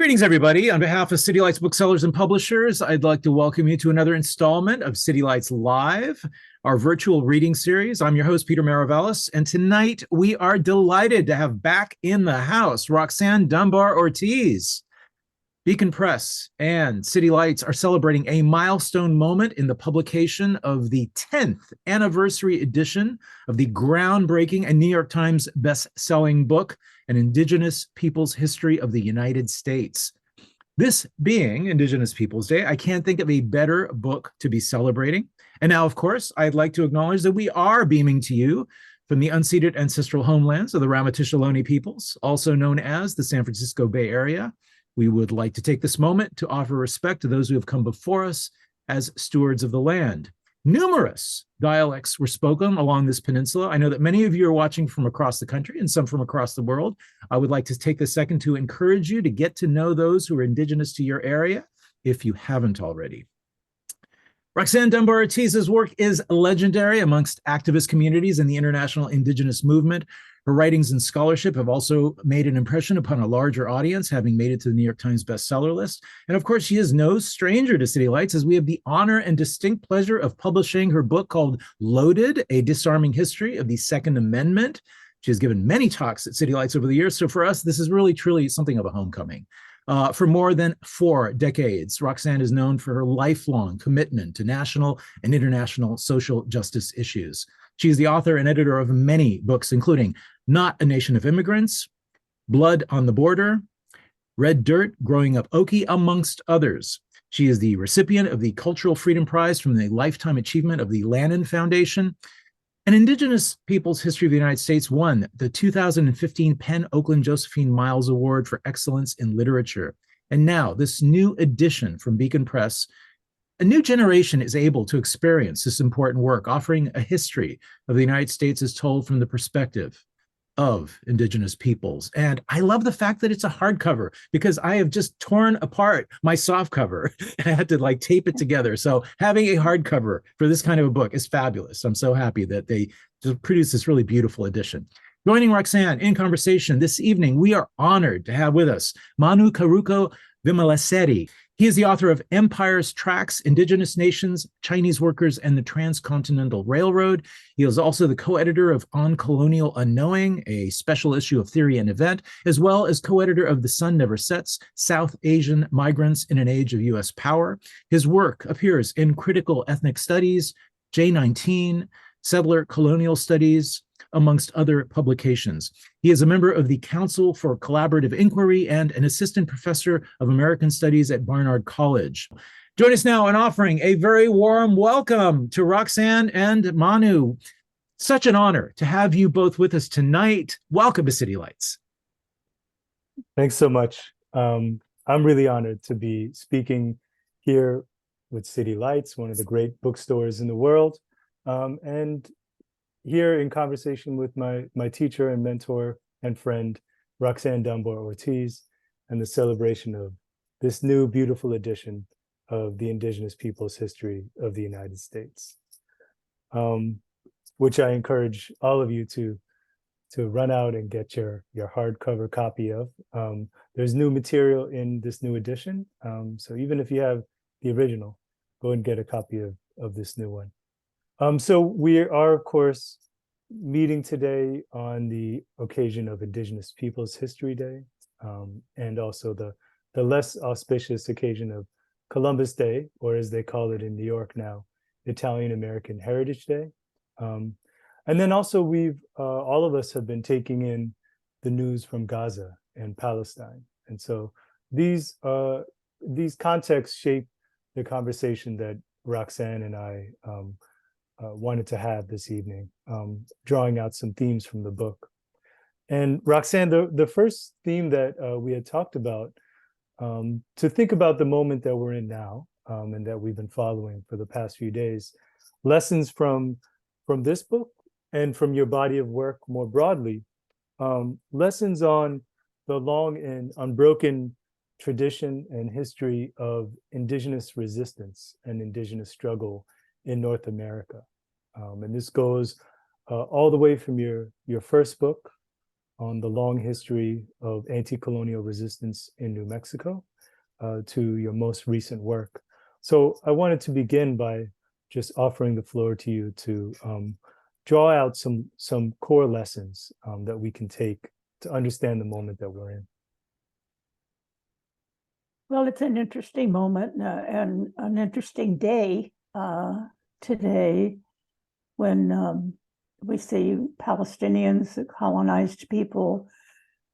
Greetings, everybody. On behalf of City Lights booksellers and publishers, I'd like to welcome you to another installment of City Lights Live, our virtual reading series. I'm your host, Peter Maravellis, and tonight we are delighted to have back in the house Roxanne Dunbar-Ortiz. Beacon Press and City Lights are celebrating a milestone moment in the publication of the 10th anniversary edition of the groundbreaking and New York Times best-selling book, An Indigenous Peoples' History of the United States. This being Indigenous Peoples Day, I can't think of a better book to be celebrating. And now, of course, I'd like to acknowledge that we are beaming to you from the unceded ancestral homelands of the Ramaytush Ohlone peoples, also known as the San Francisco Bay Area. We would like to take this moment to offer respect to those who have come before us as stewards of the land. Numerous dialects were spoken along this peninsula. I know that many of you are watching from across the country and some from across the world. I would like to take this second to encourage you to get to know those who are indigenous to your area if you haven't already. Roxanne Dunbar-Ortiz's work is legendary amongst activist communities in the international indigenous movement. Her writings and scholarship have also made an impression upon a larger audience, having made it to the New York Times bestseller list. And of course, she is no stranger to City Lights, as we have the honor and distinct pleasure of publishing her book called Loaded, A Disarming History of the Second Amendment. She has given many talks at City Lights over the years. So for us, this is really, truly something of a homecoming. For more than 4 decades, Roxanne is known for her lifelong commitment to national and international social justice issues. She is the author and editor of many books, including Not a Nation of Immigrants, Blood on the Border, Red Dirt, Growing Up Okie, amongst others. She is the recipient of the Cultural Freedom Prize from the Lifetime Achievement of the Lannan Foundation. An Indigenous Peoples' History of the United States won the 2015 Penn Oakland Josephine Miles Award for Excellence in Literature. And now, this new edition from Beacon Press, a new generation is able to experience this important work, offering a history of the United States as told from the perspective of Indigenous peoples. And I love the fact that it's a hardcover, because I have just torn apart my softcover and I had to tape it together. So having a hardcover for this kind of a book is fabulous. I'm so happy that they just produced this really beautiful edition. Joining Roxanne in conversation this evening, we are honored to have with us Manu Karuka Vimalassery. He is the author of Empire's Tracks, Indigenous Nations, Chinese Workers, and the Transcontinental Railroad. He is also the co-editor of On Colonial Unknowing, a special issue of Theory and Event, as well as co-editor of The Sun Never Sets, South Asian Migrants in an Age of U.S. Power. His work appears in Critical Ethnic Studies, J19, Settler-Colonial Studies, amongst other publications. He is a member of the Council for Collaborative Inquiry and an assistant professor of American Studies at Barnard College. Join us now in offering a very warm welcome to Roxanne and Manu. Such an honor to have you both with us tonight. Welcome to City Lights. Thanks so much. I'm really honored to be speaking here with City Lights, one of the great bookstores in the world, and here in conversation with my teacher and mentor and friend, Roxanne Dunbar-Ortiz, and the celebration of this new beautiful edition of the Indigenous Peoples' History of the United States, which I encourage all of you to run out and get your hardcover copy of. There's new material in this new edition, so even if you have the original, go and get a copy of this new one. So we are, of course, meeting today on the occasion of Indigenous Peoples History Day, and also the less auspicious occasion of Columbus Day, or as they call it in New York now, Italian American Heritage Day. And then also we've, all of us have been taking in the news from Gaza and Palestine. And so these contexts shape the conversation that Roxanne and I wanted to have this evening, drawing out some themes from the book. And Roxanne, the first theme that we had talked about, to think about the moment that we're in now, and that we've been following for the past few days, lessons from this book and from your body of work more broadly, lessons on the long and unbroken tradition and history of Indigenous resistance and Indigenous struggle in North America. And this goes all the way from your first book, on the long history of anti-colonial resistance in New Mexico to your most recent work. So I wanted to begin by just offering the floor to you to draw out some core lessons that we can take to understand the moment that we're in. Well, it's an interesting moment and an interesting day today when we see Palestinians, the colonized people,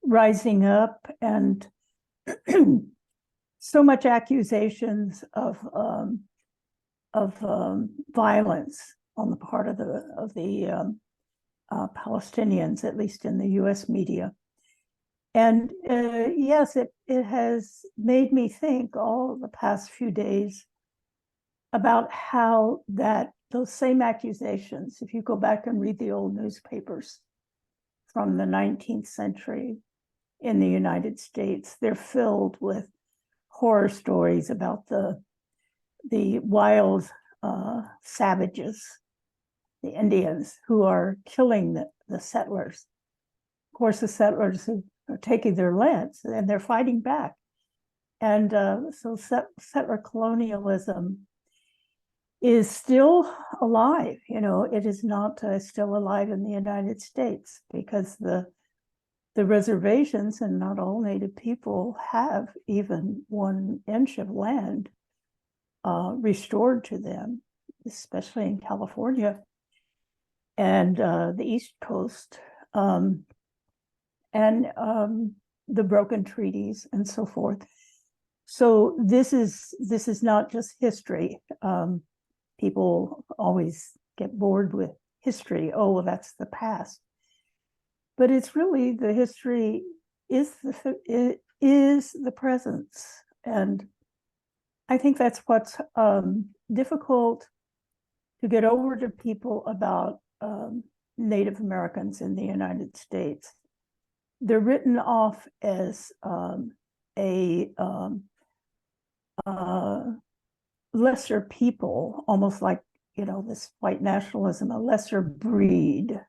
rising up, and so much accusations of violence on the part of the Palestinians, at least in the U.S. media. And yes, it has made me think all the past few days about how those same accusations, if you go back and read the old newspapers from the 19th century in the United States, they're filled with horror stories about the wild savages, the Indians, who are killing the settlers. Of course, the settlers are taking their lands and they're fighting back. And so settler colonialism is still alive. It is not still alive in the United States because the reservations and not all Native people have even 1 inch of land restored to them, especially in California and the East Coast, and the broken treaties and so forth. So this is not just history. People always get bored with history. Oh, well, that's the past. But it's really the history is the presence. And I think that's what's difficult to get over to people about Native Americans in the United States. They're written off as a lesser people, almost like, this white nationalism, a lesser breed,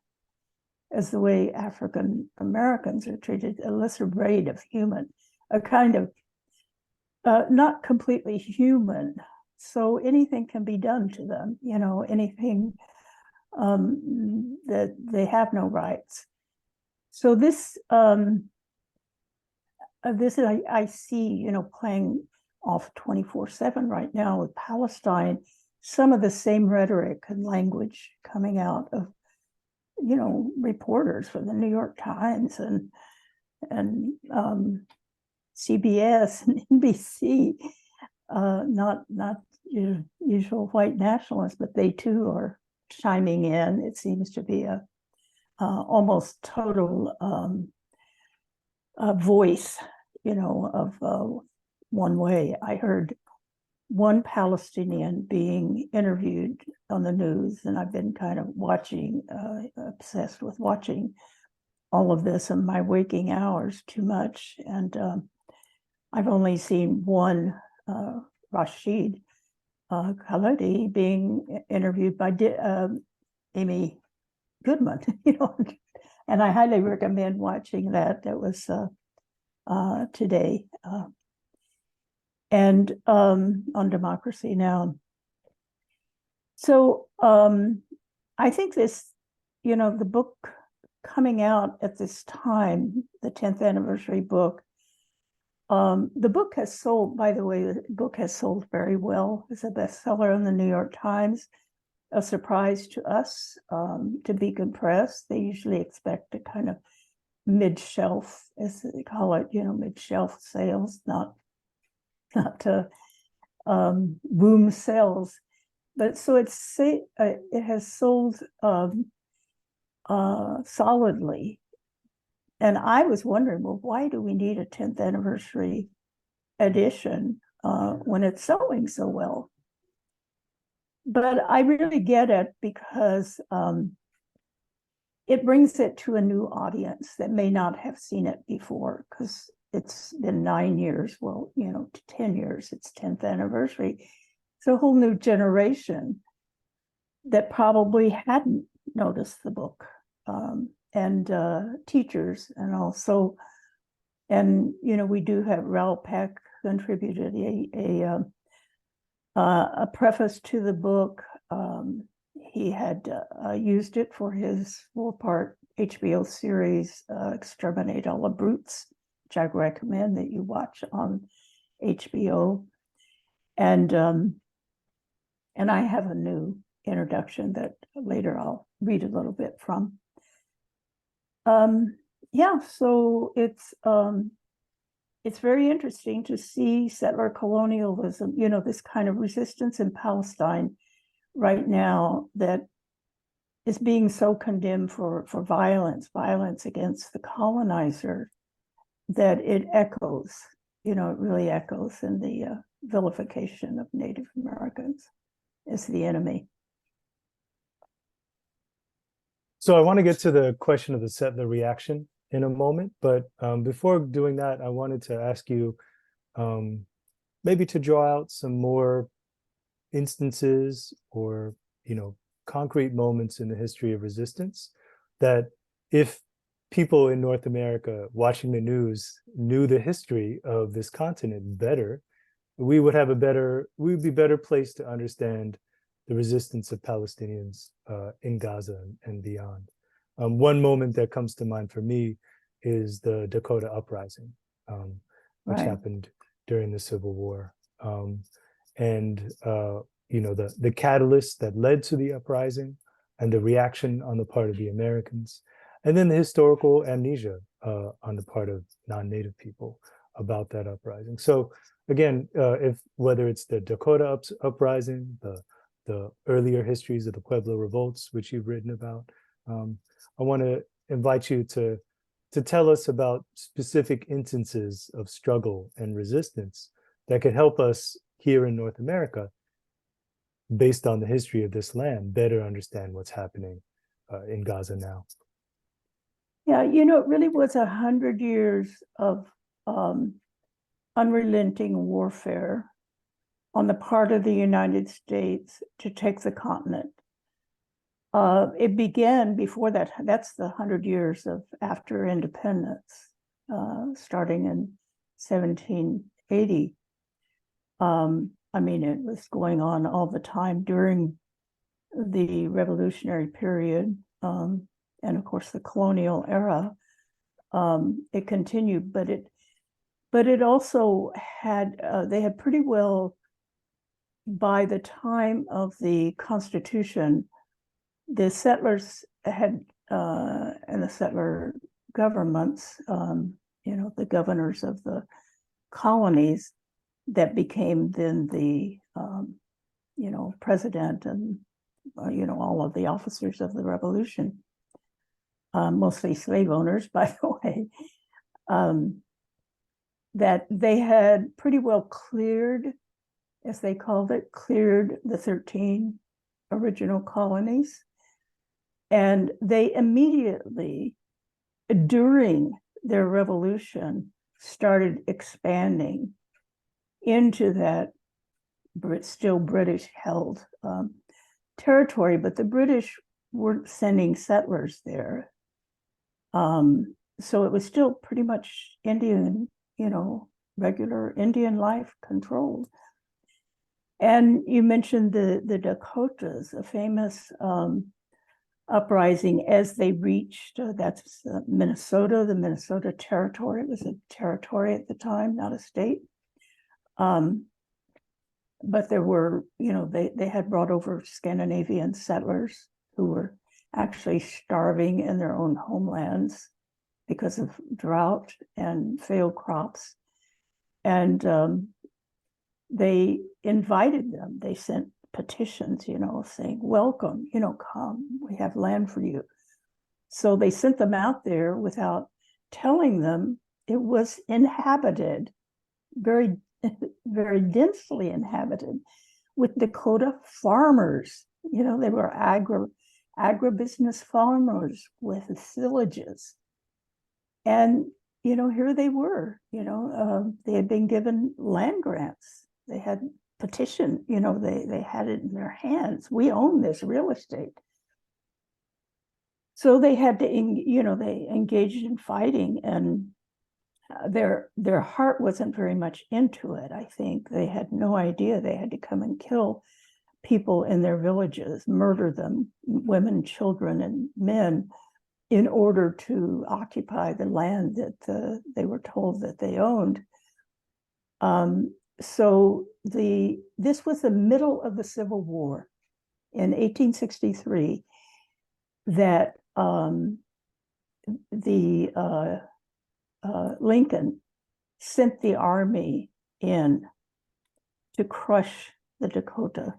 as the way African Americans are treated, a lesser breed of human, a kind of not completely human. So anything can be done to them, anything that they have no rights. So this I see, playing off 24/7 right now with Palestine, some of the same rhetoric and language coming out of, reporters for the New York Times and CBS and NBC, not usual white nationalists, but they too are chiming in. It seems to be a almost total voice, of one way. I heard one Palestinian being interviewed on the news, and I've been kind of watching, obsessed with watching all of this in my waking hours too much. And I've only seen one, Rashid Khalidi, being interviewed by Amy Goodman, and I highly recommend watching that. That was today, and on Democracy Now. So I think this, the book coming out at this time, the 10th anniversary book, the book has sold, by the way, the book has sold very well. It's a bestseller in the New York Times. A surprise to us, to Beacon Press. They usually expect a kind of mid-shelf, as they call it, mid-shelf sales, not boom sales. But so it has sold solidly. And I was wondering, well, why do we need a 10th anniversary edition when it's selling so well? But I really get it because it brings it to a new audience that may not have seen it before, because it's been 9 years, well, 10 years, it's 10th anniversary. It's a whole new generation that probably hadn't noticed the book. teachers, and also, and we do have Raoul Peck contributed a preface to the book. He had used it for his 4-part HBO series, Exterminate All the Brutes, which I recommend that you watch on HBO. And I have a new introduction that later I'll read a little bit from. Yeah, so it's very interesting to see settler colonialism, this kind of resistance in Palestine right now that is being so condemned for violence against the colonizer, that it echoes, it really echoes in the vilification of Native Americans as the enemy. So I want to get to the question of the settler reaction in a moment, but before doing that, I wanted to ask you maybe to draw out some more instances or concrete moments in the history of resistance that, if people in North America watching the news knew the history of this continent better, we would be better placed to understand the resistance of Palestinians in Gaza and beyond. One moment that comes to mind for me is the Dakota Uprising, which happened during the Civil War. The catalyst that led to the uprising and the reaction on the part of the Americans, and then the historical amnesia on the part of non-Native people about that uprising. So again, whether it's the Dakota Uprising, the earlier histories of the Pueblo revolts, which you've written about, I want to invite you to tell us about specific instances of struggle and resistance that could help us here in North America, based on the history of this land, better understand what's happening in Gaza now. Yeah, it really was 100 years of unrelenting warfare on the part of the United States to take the continent. It began before that. That's the 100 years of after independence, starting in 1780. It was going on all the time during the Revolutionary period, and of course the colonial era. It continued, but it also had they had pretty well, by the time of the Constitution, the settlers had and the settler governments, the governors of the colonies that became then the president and all of the officers of the revolution, mostly slave owners, by the way, that they had pretty well cleared, as they called it, cleared the 13 original colonies. And they immediately, during their revolution, started expanding into that still British-held territory, but the British weren't sending settlers there. So it was still pretty much Indian, regular Indian life controlled. And you mentioned the Dakotas, a famous uprising as they reached, that's Minnesota, the Minnesota Territory. It was a territory at the time, not a state. But there were, they had brought over Scandinavian settlers who were actually starving in their own homelands because of drought and failed crops. And they invited them. They sent petitions, saying, welcome, come, we have land for you. So they sent them out there without telling them it was inhabited, very, very densely inhabited, with Dakota farmers. They were agribusiness farmers with villages. And, here they were, they had been given land grants. They had petition, they had it in their hands. We own this real estate. So they had to, they engaged in fighting, and their heart wasn't very much into it. I think they had no idea they had to come and kill people in their villages, murder them, women, children, and men, in order to occupy the land that they were told that they owned. So this was the middle of the Civil War in 1863 that Lincoln sent the army in to crush the Dakota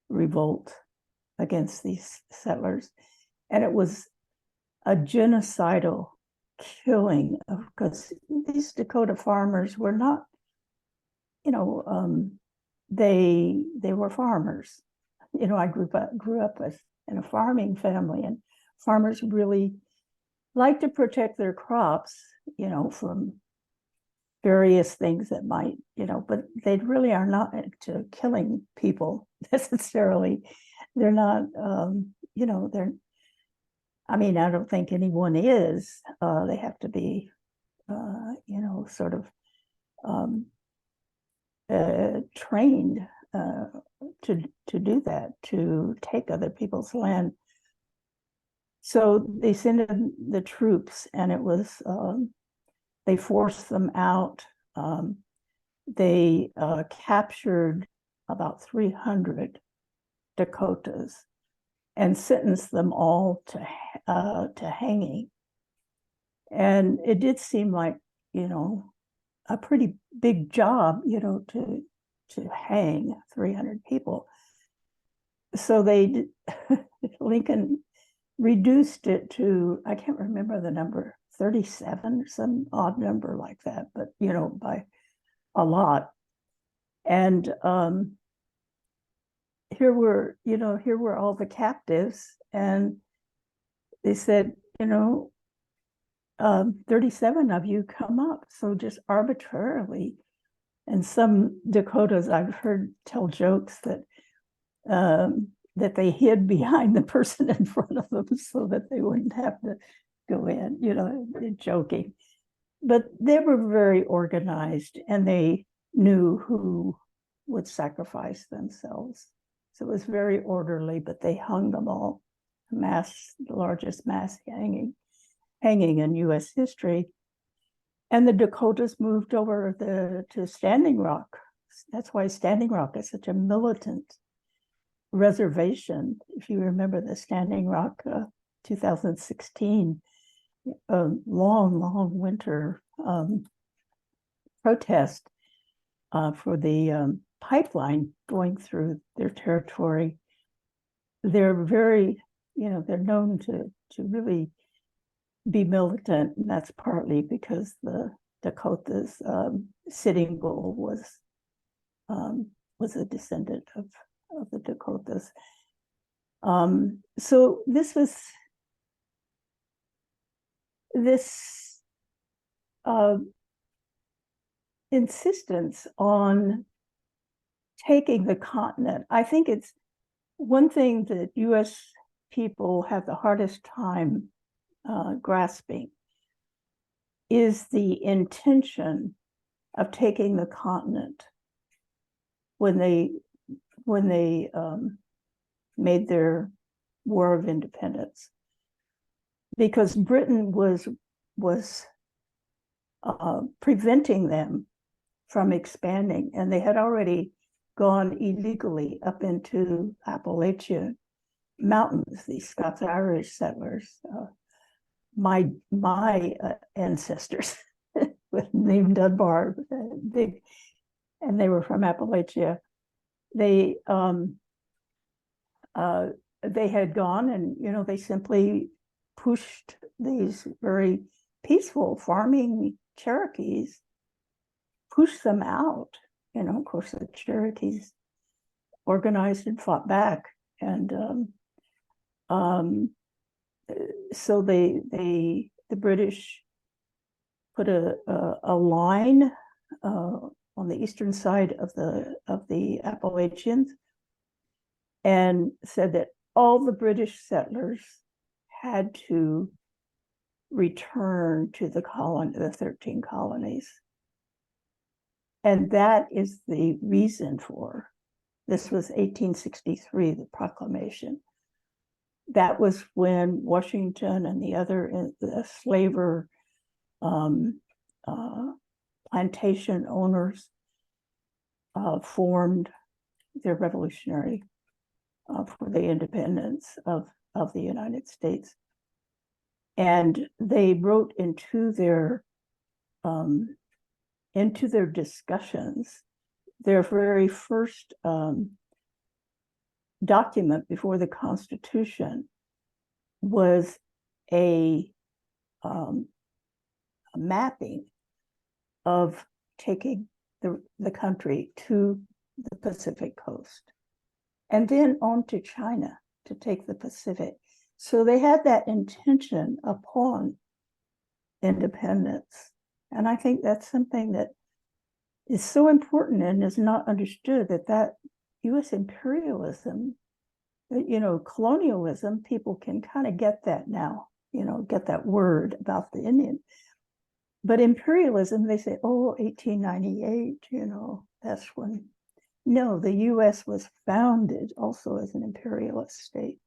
revolt against these settlers. And it was a genocidal killing, because these Dakota farmers were not, they were farmers. I grew up in a farming family, and farmers really like to protect their crops, from various things that might, but they really are not into killing people necessarily. They're not, I don't think anyone is. They have to be, sort of trained to do that, to take other people's land. So they sent in the troops, and it was, they forced them out. They captured about 300 Dakotas and sentenced them all to hanging. And it did seem like, a pretty big job, to hang 300 people. So Lincoln reduced it to, I can't remember the number, 37, some odd number like that, but by a lot. And here were all the captives, and they said, 37 of you come up. So just arbitrarily. And some Dakotas I've heard tell jokes that that they hid behind the person in front of them so that they wouldn't have to go in, joking. But they were very organized, and they knew who would sacrifice themselves. So it was very orderly, but they hung them all, the largest mass hanging in US history. And the Dakotas moved over to Standing Rock. That's why Standing Rock is such a militant reservation. If you remember the Standing Rock 2016 long winter protest for the pipeline going through their territory. They're very, they're known to really be militant, and that's partly because the Dakotas' Sitting Bull was a descendant of the Dakotas. So this insistence on taking the continent. I think it's one thing that US people have the hardest time grasping is the intention of taking the continent when they made their War of Independence, because Britain was preventing them from expanding, and they had already gone illegally up into Appalachia mountains, these Scots-Irish settlers. My ancestors named Dunbar, and they were from Appalachia. They had gone, and they simply pushed these very peaceful farming Cherokees, pushed them out. Of course, the Cherokees organized and fought back, and so the British put a line on the eastern side of the Appalachians, and said that all the British settlers had to return to the 13 colonies. And that is the reason for, this was 1863, the proclamation. That was when Washington and the other slaver plantation owners formed their revolutionary for the independence of the United States. And they wrote into their discussions, their very first document before the Constitution was a mapping of taking the country to the Pacific coast and then on to China to take the Pacific. So they had that intention upon independence. And I think that's something that is so important and is not understood, that US imperialism, colonialism, people can kind of get that now, get that word about the Indian. But imperialism, they say, 1898, that's when. No, the US was founded also as an imperialist state.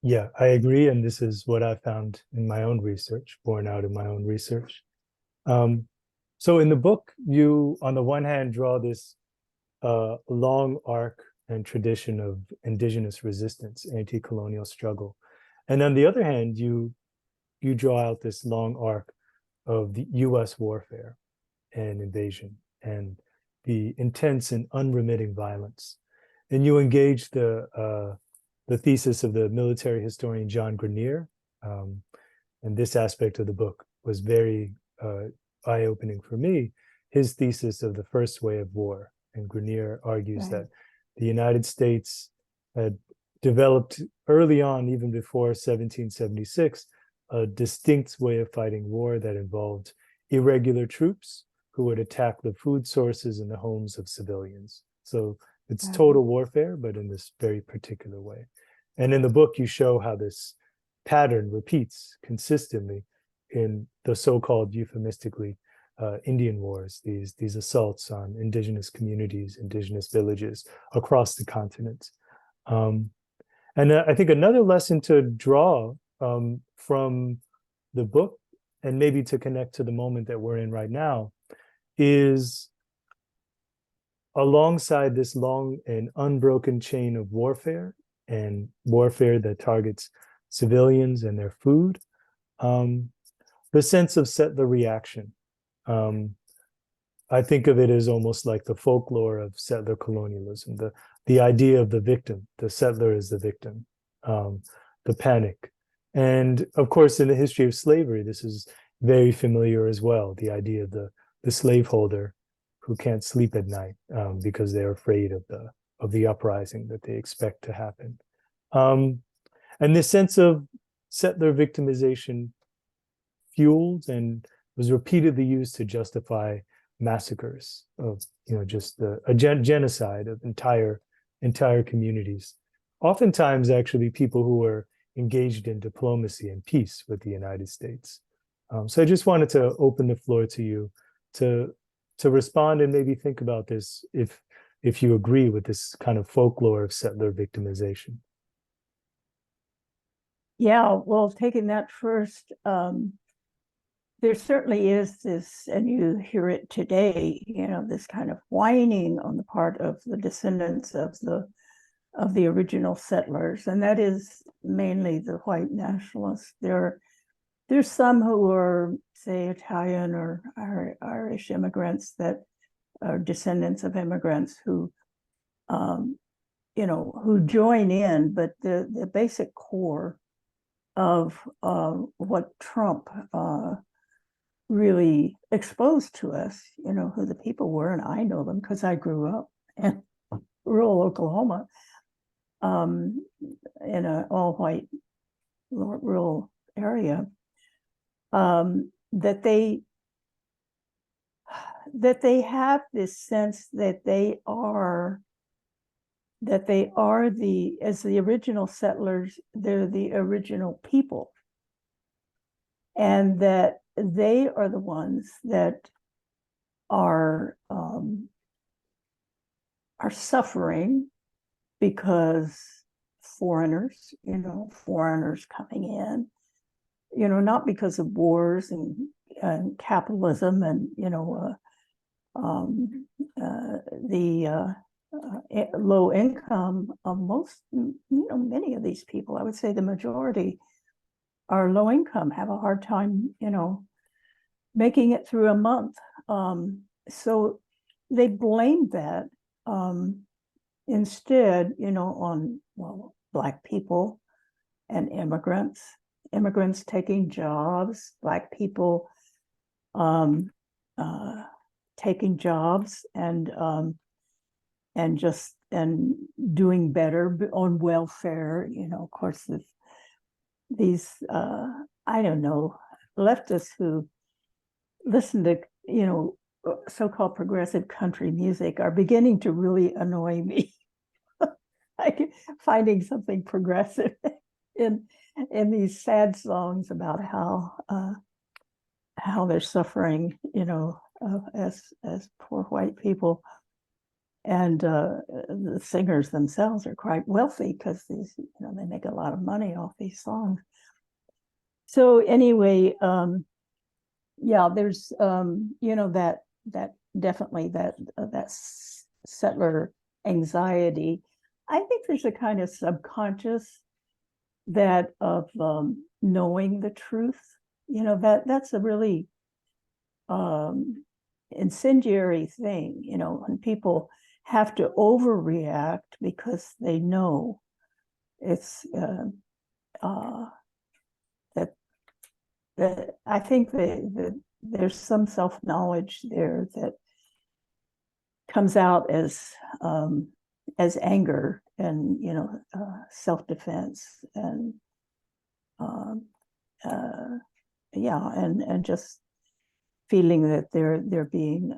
Yeah, I agree. And this is what I found in my own research, born out of my own research. So in the book, you, on the one hand, draw this long arc and tradition of indigenous resistance, anti-colonial struggle. And on the other hand, you draw out this long arc of the US warfare and invasion and the intense and unremitting violence. And you engage the thesis of the military historian John Grenier. And this aspect of the book was very eye-opening for me, his thesis of the first way of war. And Grenier argues that the United States had developed early on, even before 1776, a distinct way of fighting war that involved irregular troops who would attack the food sources and the homes of civilians. So it's total warfare, but in this very particular way. And in the book, you show how this pattern repeats consistently in the so-called euphemistically Indian wars, these assaults on indigenous communities, indigenous villages across the continent. And I think another lesson to draw from the book, and maybe to connect to the moment that we're in right now, is alongside this long and unbroken chain of warfare, and warfare that targets civilians and their food, the sense of settler reaction. I think of it as almost like the folklore of settler colonialism, the idea of the victim, the settler is the victim, the panic. And of course, in the history of slavery, this is very familiar as well, the idea of the slaveholder who can't sleep at night because they're afraid of the uprising that they expect to happen. And this sense of settler victimization fueled and was repeatedly used to justify massacres of, just a genocide of entire communities. Oftentimes, actually, people who were engaged in diplomacy and peace with the United States. So I just wanted to open the floor to you to respond and maybe think about this if you agree with this kind of folklore of settler victimization. Yeah, well, taking that first, there certainly is this, and you hear it today, this kind of whining on the part of the descendants of the original settlers, and that is mainly the white nationalists. There's some who are, say, Italian or Irish immigrants that are descendants of immigrants who join in, but the basic core of what Trump really exposed to us, who the people were, and I know them because I grew up in rural Oklahoma, in an all-white rural area, that they have this sense that they are that they are as the original settlers, they're the original people. And that they are the ones that are suffering because foreigners coming in, not because of wars and capitalism and, the low income of many of these people. I would say the majority are low income, have a hard time, making it through a month. So they blame that instead, on, Black people and immigrants taking jobs, Black people taking jobs and doing better on welfare. Of course, these I don't know, leftists who listen to so-called progressive country music are beginning to really annoy me. Like finding something progressive in these sad songs about how they're suffering, as poor white people. And the singers themselves are quite wealthy because these, they make a lot of money off these songs. So anyway, there's that definitely that settler anxiety. I think there's a kind of subconscious that of knowing the truth. That's a really incendiary thing. When people have to overreact because they know it's that I think that there's some self-knowledge there that comes out as anger and self-defense and and just feeling that they're being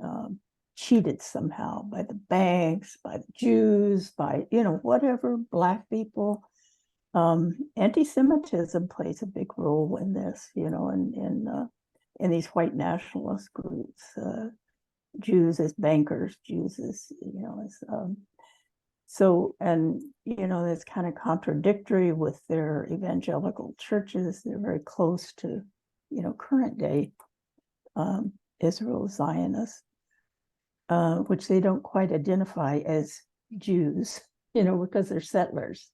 cheated somehow by the banks, by the Jews, by whatever, Black people. Anti-Semitism plays a big role in this, in these white nationalist groups. Jews as bankers, Jews as so, and it's kind of contradictory with their evangelical churches. They're very close to current day Israel Zionists, which they don't quite identify as Jews, because they're settlers.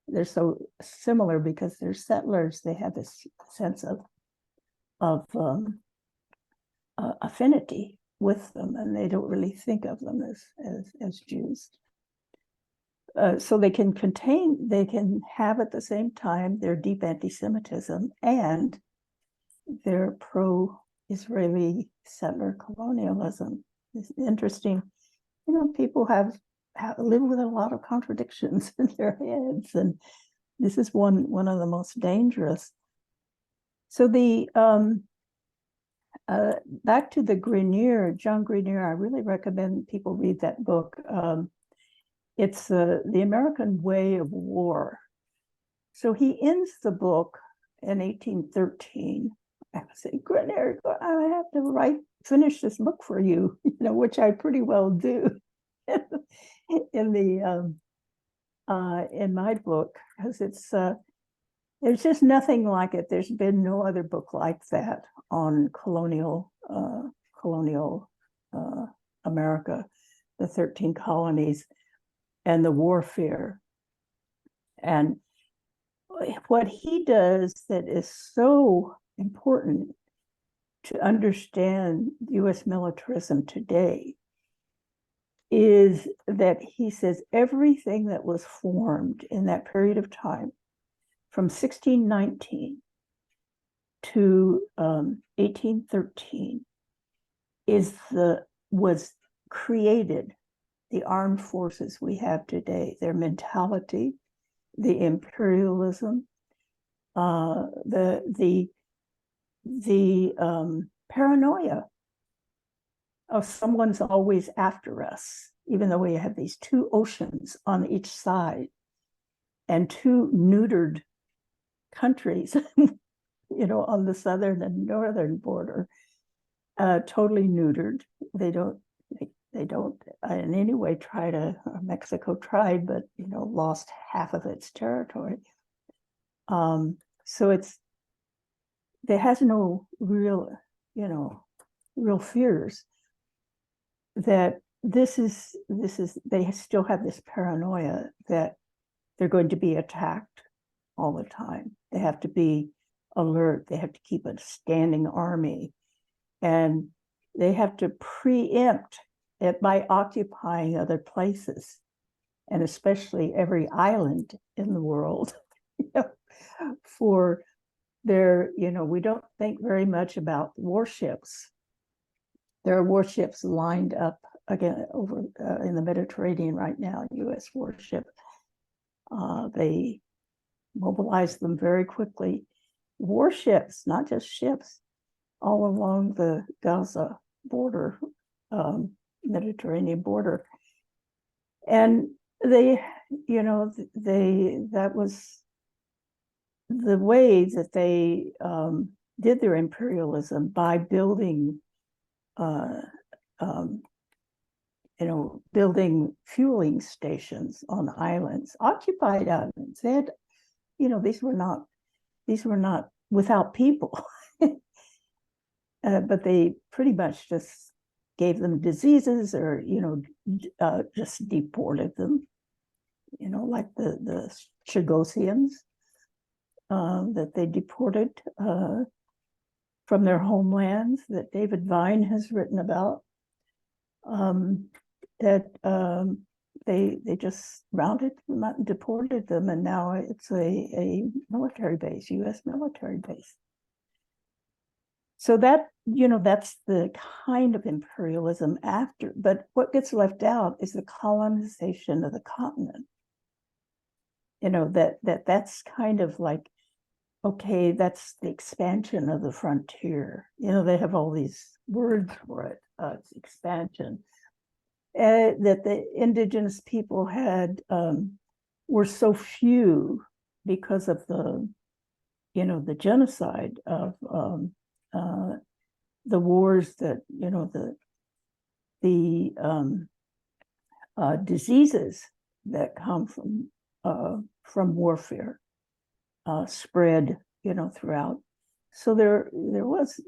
They're so similar because they're settlers. They have this sense of affinity with them, and they don't really think of them as Jews. So they can have at the same time their deep anti-Semitism and their pro-Israeli settler colonialism. It's interesting. People live with a lot of contradictions in their heads, and this is one of the most dangerous. So the back to the Grenier, John Grenier, I really recommend people read that book. It's the American Way of War. So he ends the book in 1813. I say, Grenier, I have to finish this book for you, which I pretty well do in my book, because it's there's just nothing like it. There's been no other book like that on colonial America, the 13 colonies, and the warfare. And what he does that is so important to understand U.S. militarism today is that he says everything that was formed in that period of time from 1619 to 1813 was created, the armed forces we have today, their mentality, the imperialism, the paranoia of someone's always after us, even though we have these two oceans on each side and two neutered countries, on the southern and northern border, totally neutered. They don't in any way try to, Mexico tried, but, lost half of its territory. So there has no real fears that this is, they still have this paranoia that they're going to be attacked all the time. They have to be alert. They have to keep a standing army. And they have to preempt it by occupying other places, and especially every island in the world. For their, we don't think very much about warships. There are warships lined up again over in the Mediterranean right now, U.S. warship. They mobilize them very quickly. Warships, not just ships, all along the Gaza border, Mediterranean border. And that was the way that they did their imperialism, by building building fueling stations on islands, occupied islands. They had, these were not without people, but they pretty much just gave them diseases, or just deported them. Like the Chagosians that they deported from their homelands, that David Vine has written about. They just rounded them out and deported them, and now it's a military base, U.S. military base. So that, that's the kind of imperialism after. But what gets left out is the colonization of the continent. That's kind of like, okay, that's the expansion of the frontier. They have all these words for it. It's expansion. That the indigenous people had were so few because of the genocide of the wars, that the diseases that come from warfare spread throughout. So there was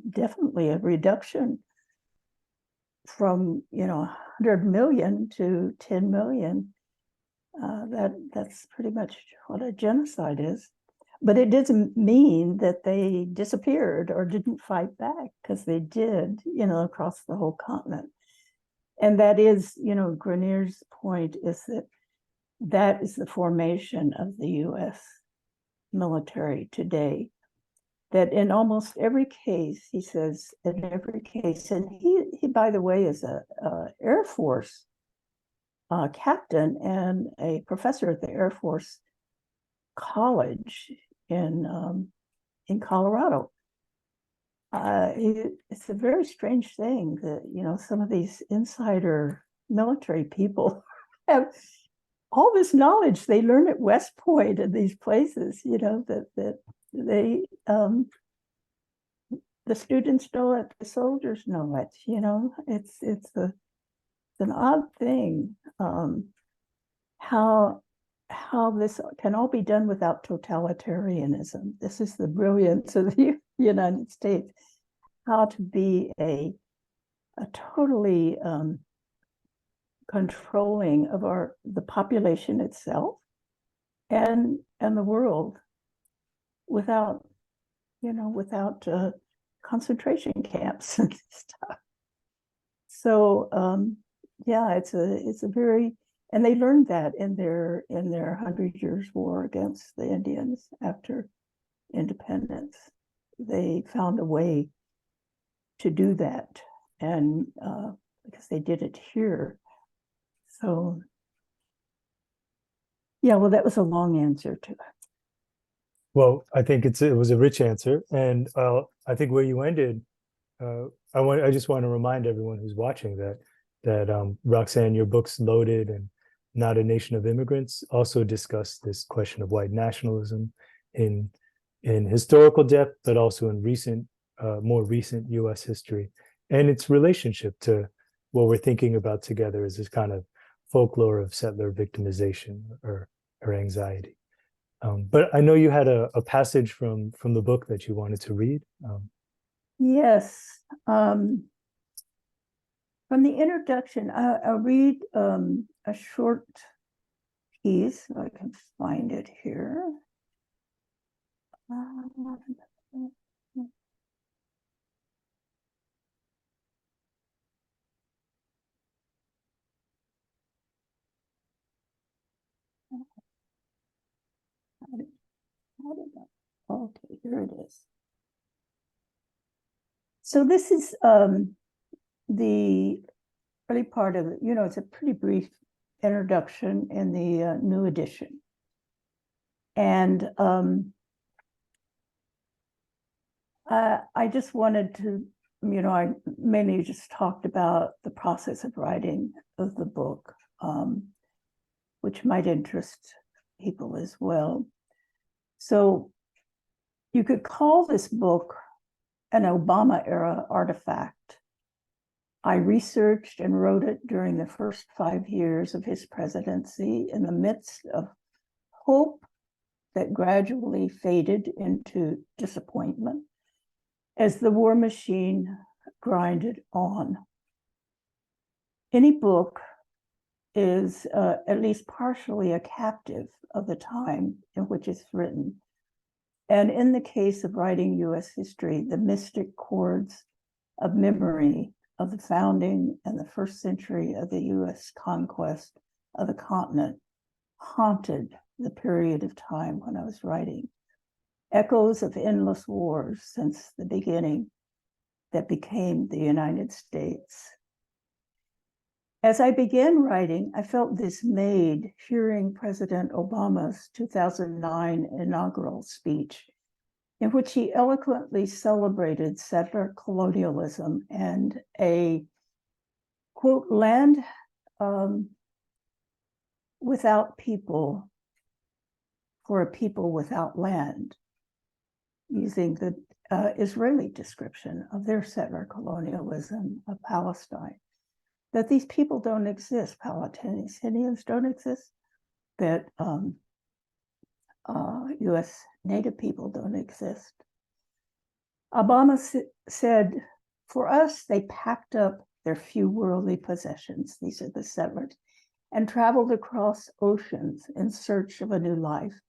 definitely a reduction from 100 million to 10 million. That's pretty much what a genocide is. But it doesn't mean that they disappeared or didn't fight back, because they did, across the whole continent. And that is, Grenier's point is that is the formation of the U.S. military today. That in almost every case, he says, in every case, and he by the way, is a Air Force captain and a professor at the Air Force College in Colorado. It's a very strange thing that some of these insider military people have all this knowledge they learn at West Point and these places, that they the students know it, the soldiers know it. It's an odd thing how this can all be done without totalitarianism. This is the brilliance of the United States, how to be a totally controlling of the population itself and the world without concentration camps and stuff. So it's a very, and they learned that in their 100 Years War against the Indians after independence. They found a way to do that, and because they did it here. So well, that was a long answer to it. Well, I think it was a rich answer, and I think where you ended, I just want to remind everyone who's watching that Roxanne, your books Loaded and Not a Nation of Immigrants also discuss this question of white nationalism in historical depth, but also in more recent U.S. history, and its relationship to what we're thinking about together as this kind of folklore of settler victimization or anxiety. But I know you had a passage from the book that you wanted to read. Yes. From the introduction, I'll read a short piece. I can find it here. Okay, here it is. So this is the early part of it. It's a pretty brief introduction in the new edition. And I just wanted to, I mainly just talked about the process of writing of the book, which might interest people as well. So you could call this book an Obama era artifact. I researched and wrote it during the first 5 years of his presidency in the midst of hope that gradually faded into disappointment as the war machine grinded on. Any book is at least partially a captive of the time in which it's written. And in the case of writing US history, the mystic chords of memory of the founding and the first century of the US conquest of the continent haunted the period of time when I was writing. Echoes of endless wars since the beginning that became the United States. As I began writing, I felt dismayed hearing President Obama's 2009 inaugural speech, in which he eloquently celebrated settler colonialism and a, quote, land without people for a people without land, using the Israeli description of their settler colonialism of Palestine. That these people don't exist, Palestinians don't exist, that US Native people don't exist. Obama said, for us, they packed up their few worldly possessions, these are the settlers, and traveled across oceans in search of a new life.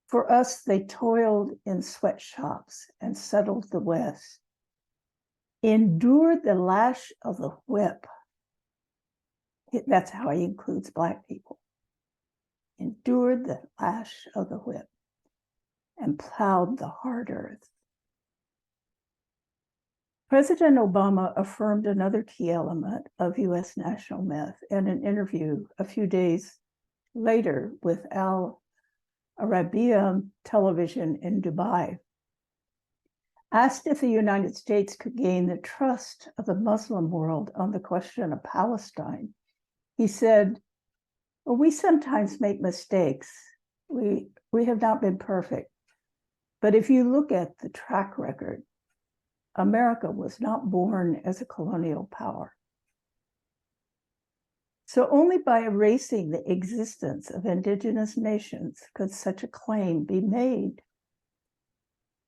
For us, they toiled in sweatshops and settled the West, endured the lash of the whip. That's how he includes Black people. Endured the lash of the whip and plowed the hard earth. President Obama affirmed another key element of US national myth in an interview a few days later with Al Arabiya television in Dubai. Asked if the United States could gain the trust of the Muslim world on the question of Palestine, he said, well, we sometimes make mistakes. We have not been perfect. But if you look at the track record, America was not born as a colonial power. So only by erasing the existence of indigenous nations could such a claim be made.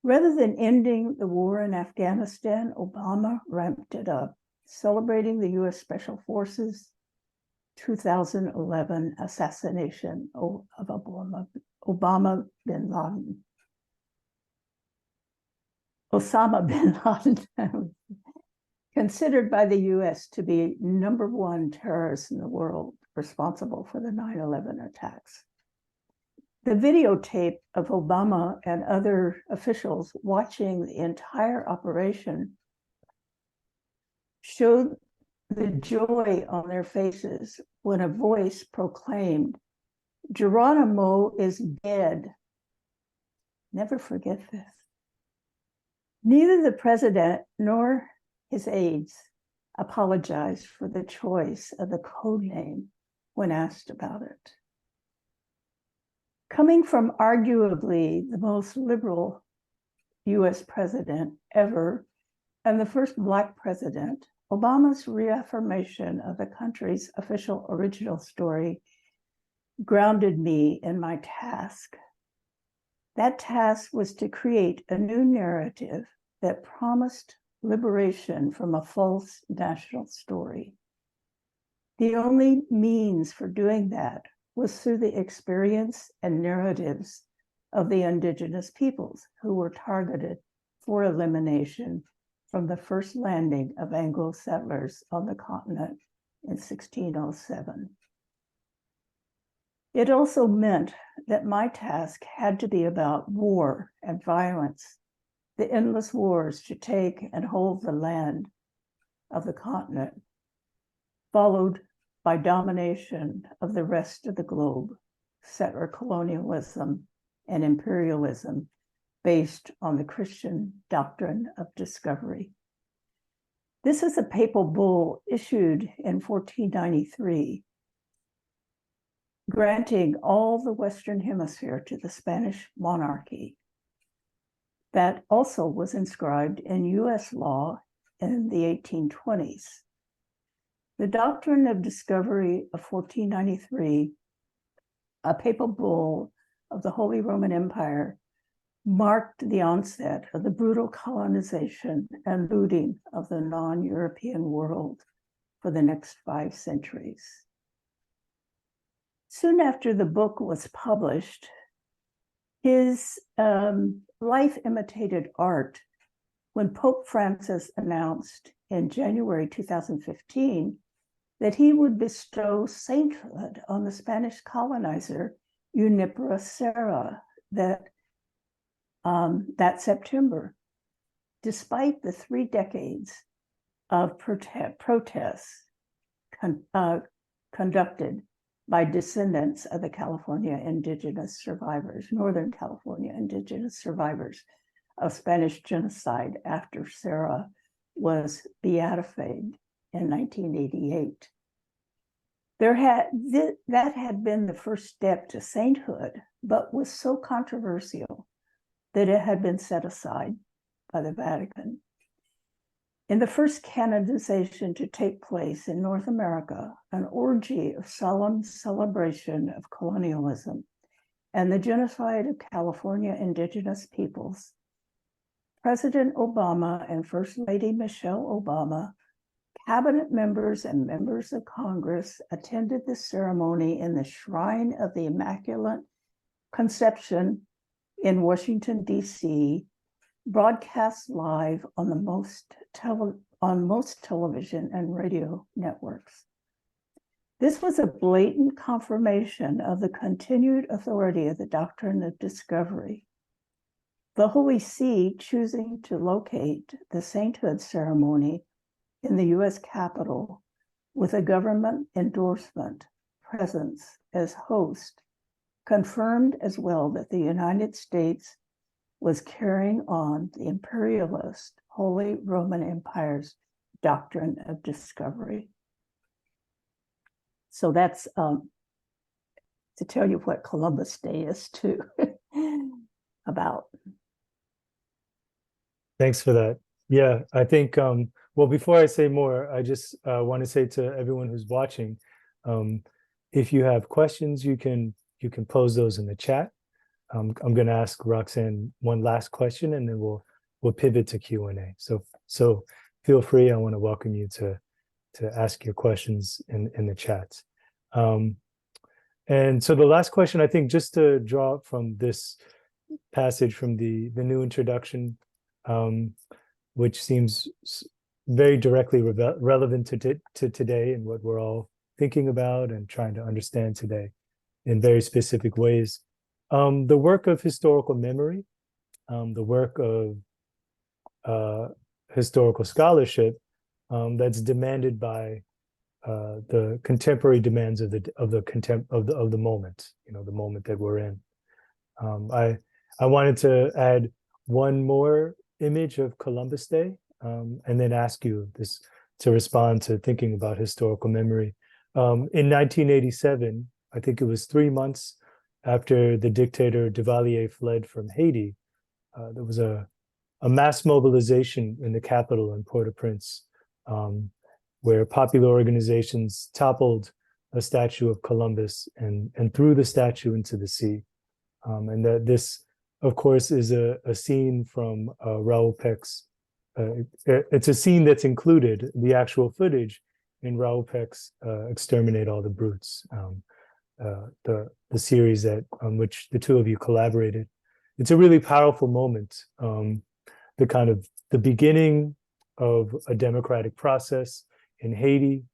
Rather than ending the war in Afghanistan, Obama ramped it up, celebrating the US Special Forces 2011 assassination of Osama bin Laden, considered by the US to be #1 terrorist in the world, responsible for the 9/11 attacks. The videotape of Obama and other officials watching the entire operation showed the joy on their faces when a voice proclaimed, Geronimo is dead. Never forget this. Neither the president nor his aides apologized for the choice of the code name when asked about it. Coming from arguably the most liberal US president ever and the first Black president, Obama's reaffirmation of the country's official original story grounded me in my task. That task was to create a new narrative that promised liberation from a false national story. The only means for doing that was through the experience and narratives of the Indigenous peoples who were targeted for elimination from the first landing of Anglo settlers on the continent in 1607. It also meant that my task had to be about war and violence, the endless wars to take and hold the land of the continent, followed by domination of the rest of the globe, settler colonialism and imperialism based on the Christian doctrine of discovery. This is a papal bull issued in 1493, granting all the Western Hemisphere to the Spanish monarchy. That also was inscribed in US law in the 1820s. The doctrine of discovery of 1493, a papal bull of the Holy Roman Empire, marked the onset of the brutal colonization and looting of the non-European world for the next 5 centuries. Soon after the book was published, his life imitated art when Pope Francis announced in January 2015 that he would bestow sainthood on the Spanish colonizer Junipero Serra that September, despite the 3 decades of protests conducted by descendants of the California Indigenous survivors, Northern California Indigenous survivors of Spanish genocide after Serra was beatified in 1988. That had been the first step to sainthood, but was so controversial that it had been set aside by the Vatican. In the first canonization to take place in North America, an orgy of solemn celebration of colonialism and the genocide of California Indigenous peoples, President Obama and First Lady Michelle Obama, cabinet members and members of Congress attended the ceremony in the Shrine of the Immaculate Conception in Washington, D.C., broadcast live on most television and radio networks. This was a blatant confirmation of the continued authority of the doctrine of discovery. The Holy See choosing to locate the sainthood ceremony in the US Capitol with a government endorsement presence as host confirmed as well that the United States was carrying on the imperialist Holy Roman Empire's doctrine of discovery. So that's to tell you what Columbus Day is too about. Thanks for that. Yeah, I think, well, before I say more, I just want to say to everyone who's watching, if you have questions, you can pose those in the chat. I'm going to ask Roxanne one last question, and then we'll pivot to Q&A. So feel free. I want to welcome you to ask your questions in the chat. And so the last question, I think, just to draw from this passage from the new introduction, which seems very directly relevant to today and what we're all thinking about and trying to understand today in very specific ways. The work of historical memory, the work of historical scholarship that's demanded by the contemporary demands of the moment, the moment that we're in. I wanted to add one more image of Columbus Day, and then ask you to respond to thinking about historical memory. In 1987, I think it was 3 months after the dictator Duvalier fled from Haiti, there was a mass mobilization in the capital in Port-au-Prince, where popular organizations toppled a statue of Columbus and threw the statue into the sea. And that this, of course, is a scene from Raoul Peck's. It's a scene that's included, the actual footage, in Raoul Peck's Exterminate All the Brutes, the series on which the two of you collaborated. It's a really powerful moment, the beginning of a democratic process in Haiti,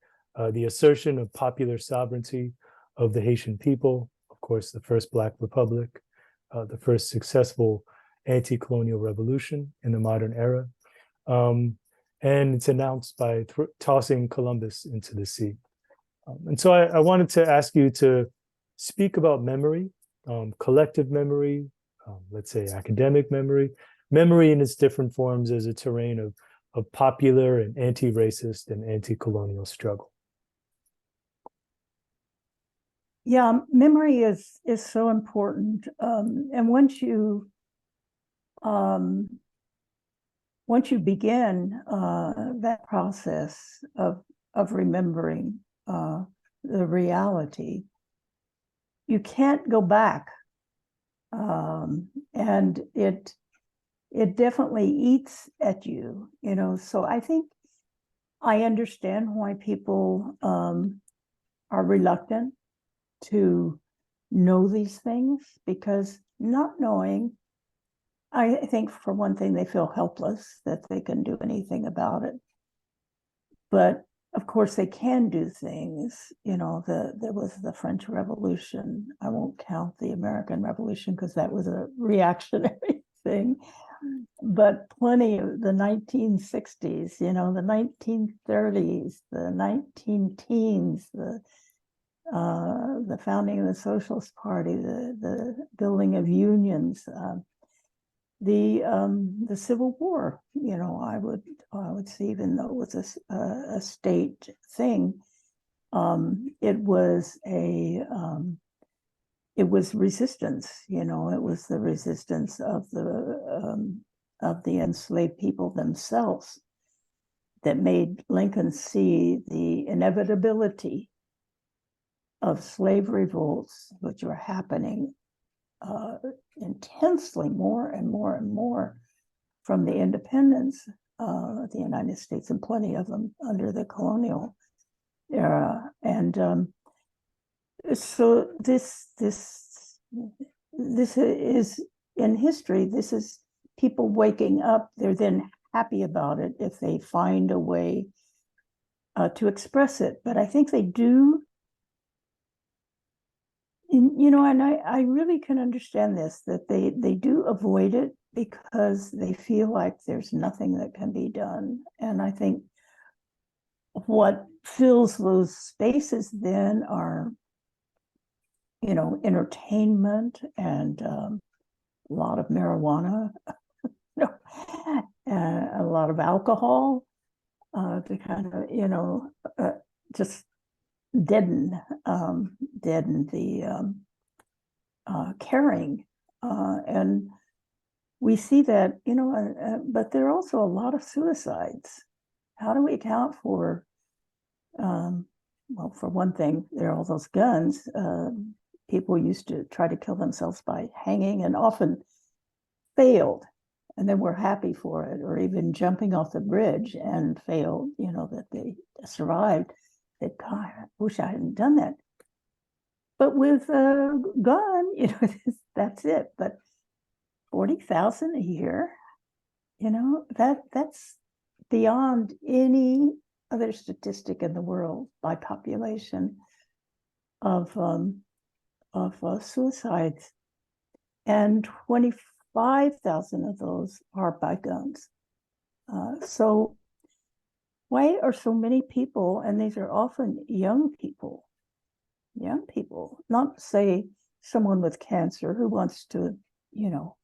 the assertion of popular sovereignty of the Haitian people, of course, the first Black Republic, the first successful anti-colonial revolution in the modern era. And it's announced by tossing Columbus into the sea. And so I wanted to ask you to speak about memory, collective memory, let's say academic memory in its different forms as a terrain of popular and anti-racist and anti-colonial struggle. Yeah, memory is so important. And once you begin that process of remembering the reality, you can't go back, and it definitely eats at you, you know. So I think I understand why people are reluctant to know these things, because not knowing, I think for one thing, they feel helpless that they can do anything about it. But of course they can do things, you know. There was the French Revolution. I won't count the American Revolution because that was a reactionary thing. But plenty of the 1960s, you know, the 1930s, the 19 teens, the founding of the Socialist Party, the building of unions, the Civil War, you know, I would say, even though it was a state thing, it was resistance, you know. It was the resistance of the enslaved people themselves that made Lincoln see the inevitability of slave revolts, which were happening intensely more and more and more from the independence of the United States, and plenty of them under the colonial era. And so this is, in history, this is people waking up. They're then happy about it if they find a way to express it. But I think they do. You know, and I really can understand this, that they do avoid it because they feel like there's nothing that can be done. And I think what fills those spaces then are, you know, entertainment and a lot of marijuana, you know, a lot of alcohol to kind of, you know, just deaden the caring, and we see that, you know, but there are also a lot of suicides. How do we account for, well, for one thing, there are all those guns. People used to try to kill themselves by hanging and often failed, and then were happy for it, or even jumping off the bridge and failed, you know, that they survived. That, God, I wish I hadn't done that. But with a gun, you know, that's it. But 40,000 a year, you know, that's beyond any other statistic in the world by population of suicides, and 25,000 of those are by guns. So why are so many people, and these are often young people, not say someone with cancer who wants to, you know,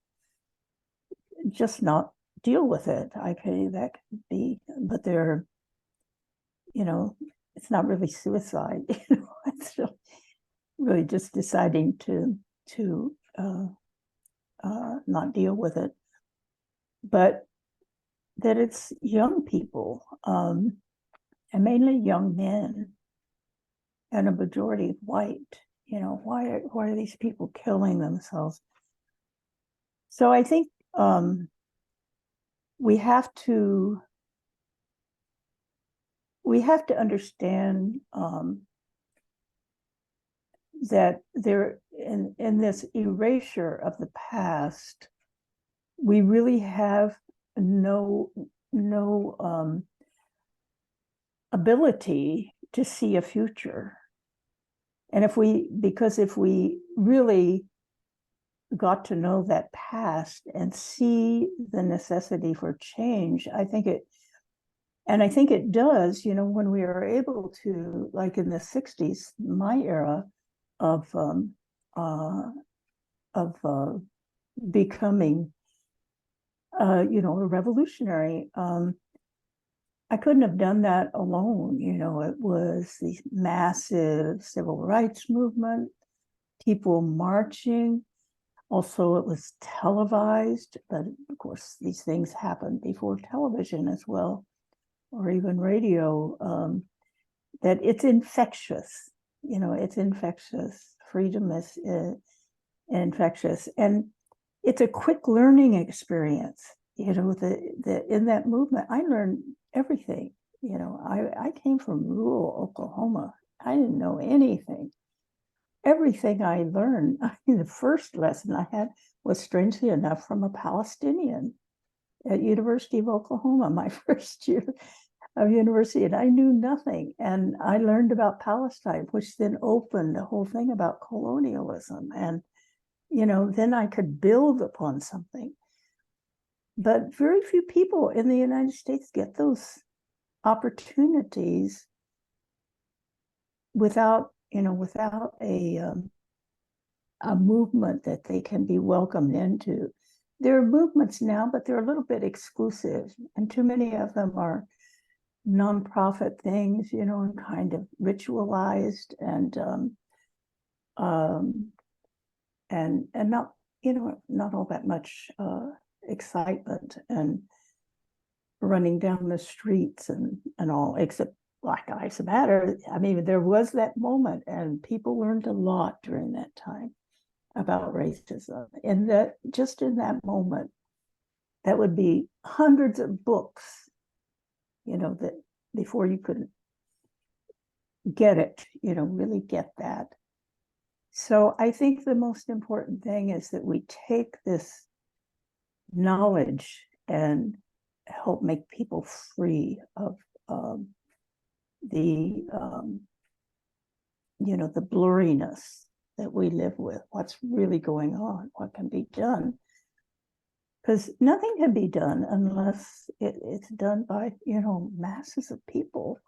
just not deal with it. That could be, but they're it's not really suicide. It's really just deciding to not deal with it. But that it's young people, and mainly young men, and a majority white. Why are these people killing themselves? So I think we have to understand that there, in this erasure of the past, we really have no ability to see a future. And if we really got to know that past and see the necessity for change, I think it does, when we are able to, like in the 60s, my era of becoming a revolutionary. I couldn't have done that alone. It was the massive civil rights movement, people marching. Also, it was televised, but of course, these things happened before television as well, or even radio. That it's infectious. It's infectious. Freedom is infectious, and it's a quick learning experience. In that movement, I learned everything. I came from rural Oklahoma. I didn't know anything. Everything I learned, the first lesson I had was, strangely enough, from a Palestinian at University of Oklahoma, my first year of university, and I knew nothing. And I learned about Palestine, which then opened a whole thing about colonialism. And, then I could build upon something. But very few people in the United States get those opportunities without a movement that they can be welcomed into. There are movements now, but they're a little bit exclusive, and too many of them are nonprofit things, and kind of ritualized and not, not all that much excitement and running down the streets and all, except Black Lives Matter. I mean, there was that moment, and people learned a lot during that time about racism. And that just in that moment, that would be hundreds of books, that before you could get it, really get that. So I think the most important thing is that we take this knowledge and help make people free of the blurriness that we live with, what's really going on, what can be done. Because nothing can be done unless it's done by, masses of people.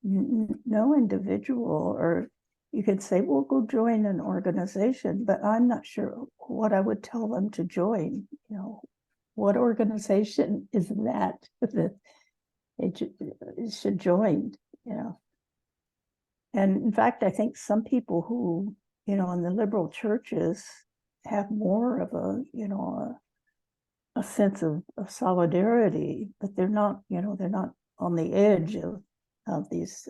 No individual, or you could say, well, go join an organization, but I'm not sure what I would tell them to join. What organization is that it should join, And in fact, I think some people who, in the liberal churches have more of a sense of solidarity, but they're not, they're not on the edge of these.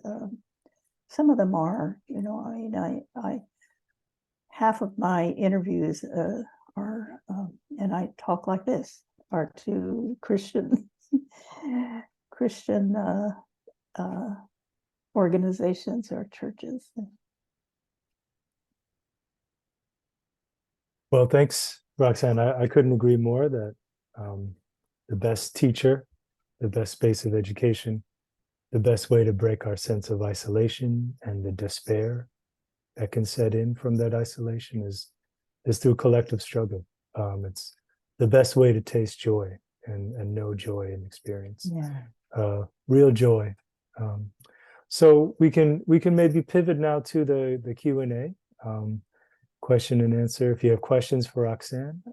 Some of them are, I half of my interviews are, and I talk like this, are to Christian organizations or churches. Well, thanks, Roxanne. I couldn't agree more that the best teacher, the best space of education, the best way to break our sense of isolation and the despair that can set in from that isolation is through collective struggle. It's the best way to taste joy and know joy and experience. Real joy. So we can maybe pivot now to the Q&A, question and answer. If you have questions for Roxanne,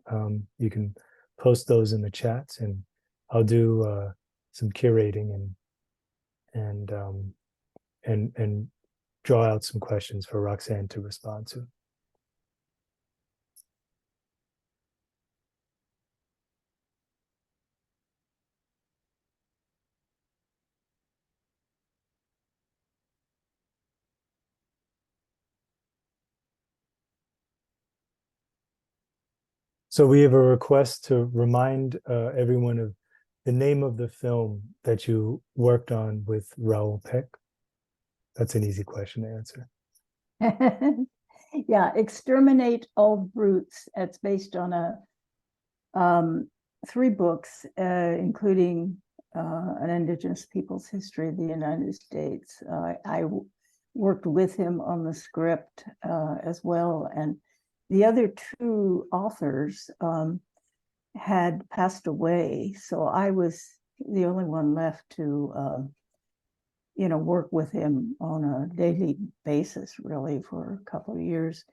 you can post those in the chats, and I'll do some curating and and draw out some questions for Roxanne to respond to. So we have a request to remind everyone of the name of the film that you worked on with Raoul Peck. That's an easy question to answer. Yeah, Exterminate All Brutes. It's based on a 3 books, including an Indigenous people's history of the United States. I worked with him on the script as well, and the other 2 authors had passed away, so I was the only one left to work with him on a daily basis, really, for a couple of years.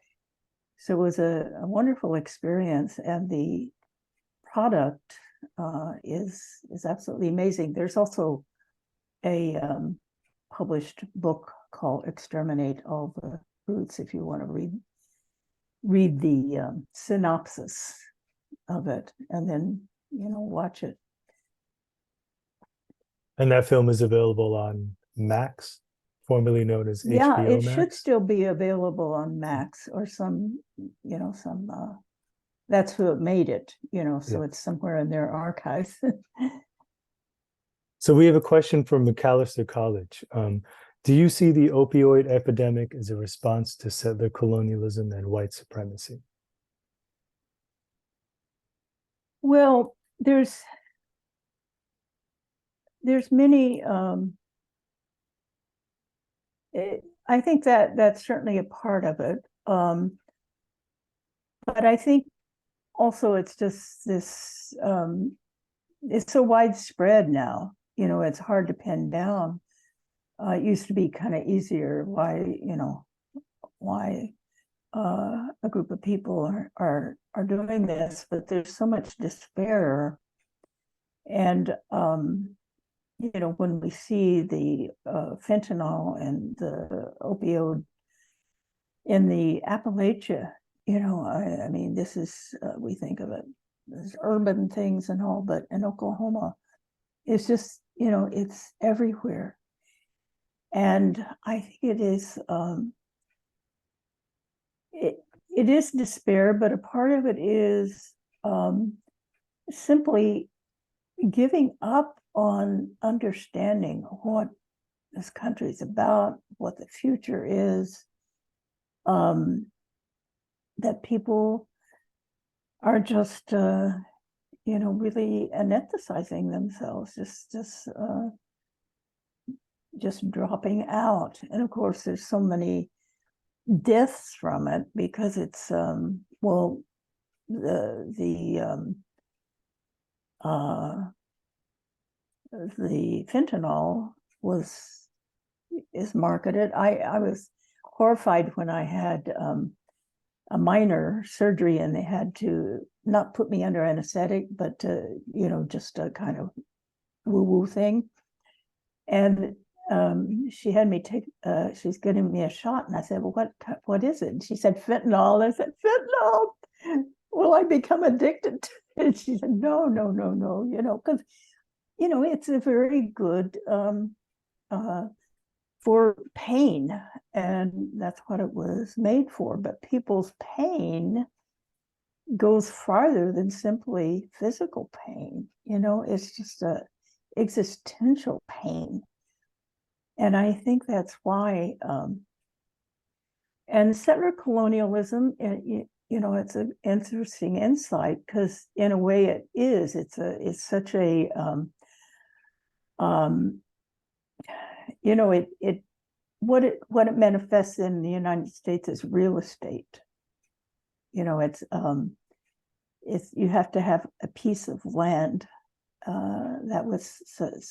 So it was a wonderful experience, and the product is absolutely amazing. There's also a published book called Exterminate All the Brutes, if you want to read the synopsis of it and then watch it. And that film is available on Max, formerly known as Yeah, HBO it Max. should still be available on Max or some that's who made it, so it's somewhere in their archives. So we have a question from McAllister College. Do you see the opioid epidemic as a response to settler colonialism and white supremacy? Well, there's many. I think that that's certainly a part of it, but I think also it's just this. It's so widespread now. It's hard to pin down. It used to be kind of easier. Why a group of people are doing this, but there's so much despair, and when we see the fentanyl and the opioid in the Appalachia, I mean, this is we think of it as urban things and all, but in Oklahoma, it's just it's everywhere, and I think it is. It is despair, but a part of it is simply giving up on understanding what this country is about, what the future is, that people are just, really anesthetizing themselves, just dropping out. And of course, there's so many deaths from it because it's the fentanyl is marketed. I was horrified when I had a minor surgery and they had to not put me under anesthetic, but just a kind of woo-woo thing. And she had me take, she's getting me a shot. And I said, well, what is it? And she said, fentanyl. I said, fentanyl? Will I become addicted to it? And she said, no, because, it's a very good for pain. And that's what it was made for. But people's pain goes farther than simply physical pain. It's just a existential pain. And I think that's why, and settler colonialism, it's an interesting insight because in a way it is. It's such a, what it manifests in the United States is real estate. It's you have to have a piece of land. That was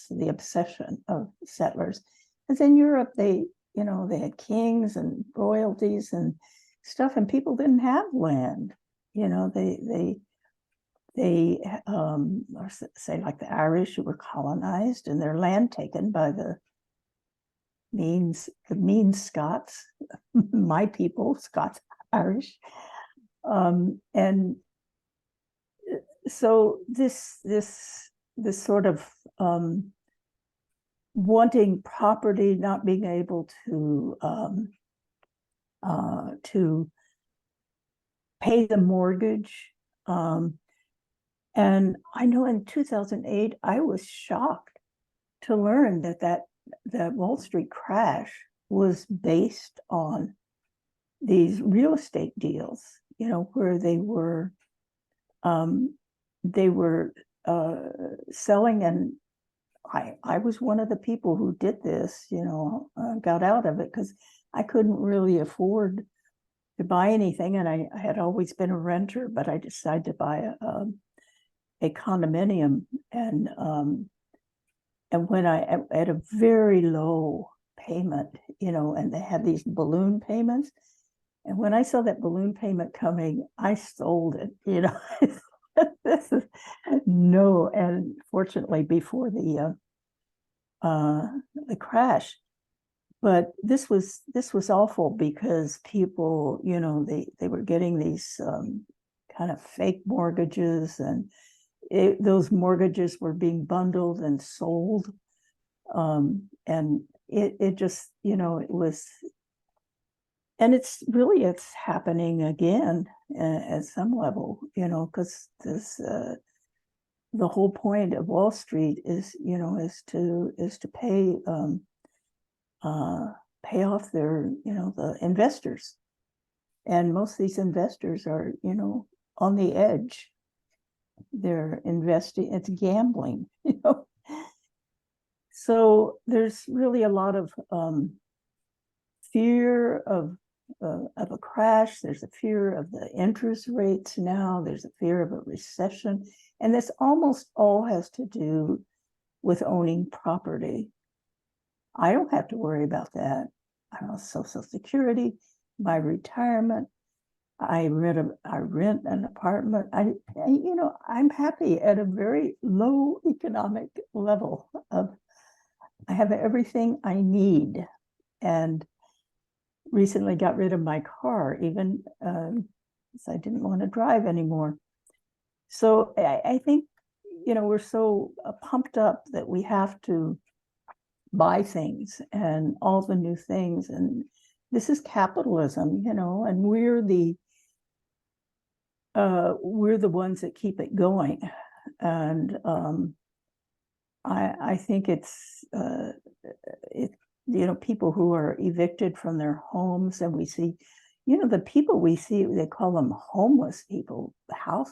the obsession of settlers. Because in Europe, they had kings and royalties and stuff, and people didn't have land. They or say like the Irish who were colonized and their land taken by the mean Scots, my people, Scots, Irish. And so this sort of wanting property, not being able to pay the mortgage. And I know in 2008, I was shocked to learn that Wall Street crash was based on these real estate deals, where they were selling, and I was one of the people who did this, got out of it because I couldn't really afford to buy anything, and I had always been a renter, but I decided to buy a condominium, and when I had a very low payment, and they had these balloon payments, and when I saw that balloon payment coming, I sold it. This is no, and fortunately before the crash. But this was awful because people, they were getting these kind of fake mortgages, and those mortgages were being bundled and sold, and it just, it was, and it's happening again at some level, because this the whole point of Wall Street is to pay off their, the investors, and most of these investors are, on the edge. They're investing, it's gambling, So there's really a lot of fear of a crash. There's a fear of the interest rates now. There's a fear of a recession. And this almost all has to do with owning property. I don't have to worry about that. I don't know, Social Security, my retirement. I rent an apartment. I'm happy at a very low economic level of, I have everything I need, and recently got rid of my car, even because I didn't want to drive anymore. So I think, we're so pumped up that we have to buy things and all the new things, and this is capitalism, and we're the ones that keep it going. And I think it's people who are evicted from their homes, and we see, the people we see, they call them homeless people.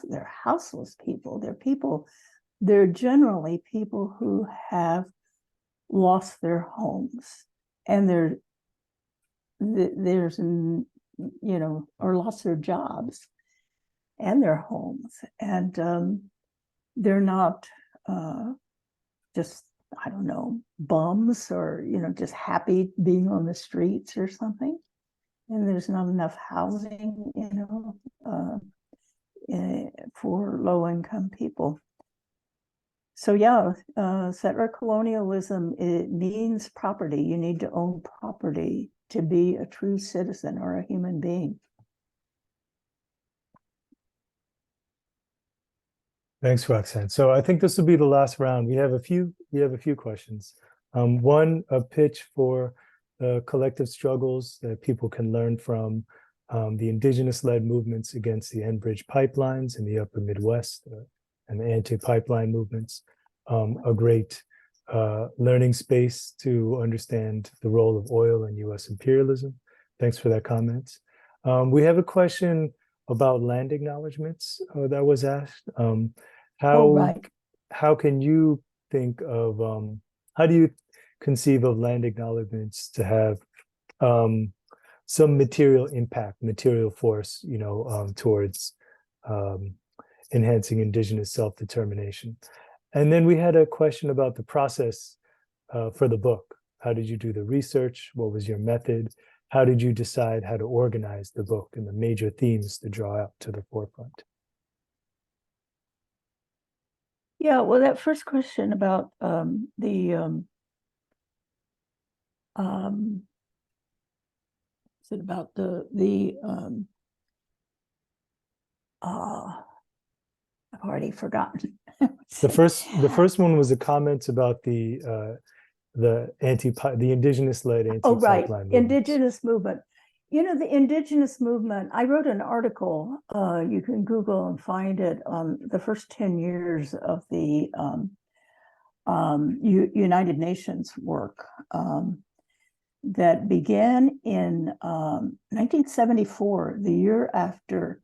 They're houseless people. They're generally people who have lost their homes, and or lost their jobs and their homes, and they're not just, I don't know, bums, or just happy being on the streets or something. And there's not enough housing, for low-income people. So yeah, settler colonialism, it means property. You need to own property to be a true citizen or a human being. Thanks, Roxanne. So I think this will be the last round. We have a few questions. One, a pitch for the collective struggles that people can learn from the Indigenous-led movements against the Enbridge pipelines in the upper Midwest, and the anti-pipeline movements. A great learning space to understand the role of oil in U.S. imperialism. Thanks for that comment. We have a question about land acknowledgements that was asked. How can you think of, how do you conceive of land acknowledgements to have some material impact, material force, towards enhancing Indigenous self-determination? And then we had a question about the process for the book. How did you do the research? What was your method? How did you decide how to organize the book and the major themes to draw out to the forefront? Yeah, well, that first question about is it about I've already forgotten. The first one was a comment about the indigenous-led Oh, right, anti-pipeline movements. indigenous movement. You know, the indigenous movement, I wrote an article, you can Google and find it, on the first 10 years of the United Nations work that began in 1974, the year after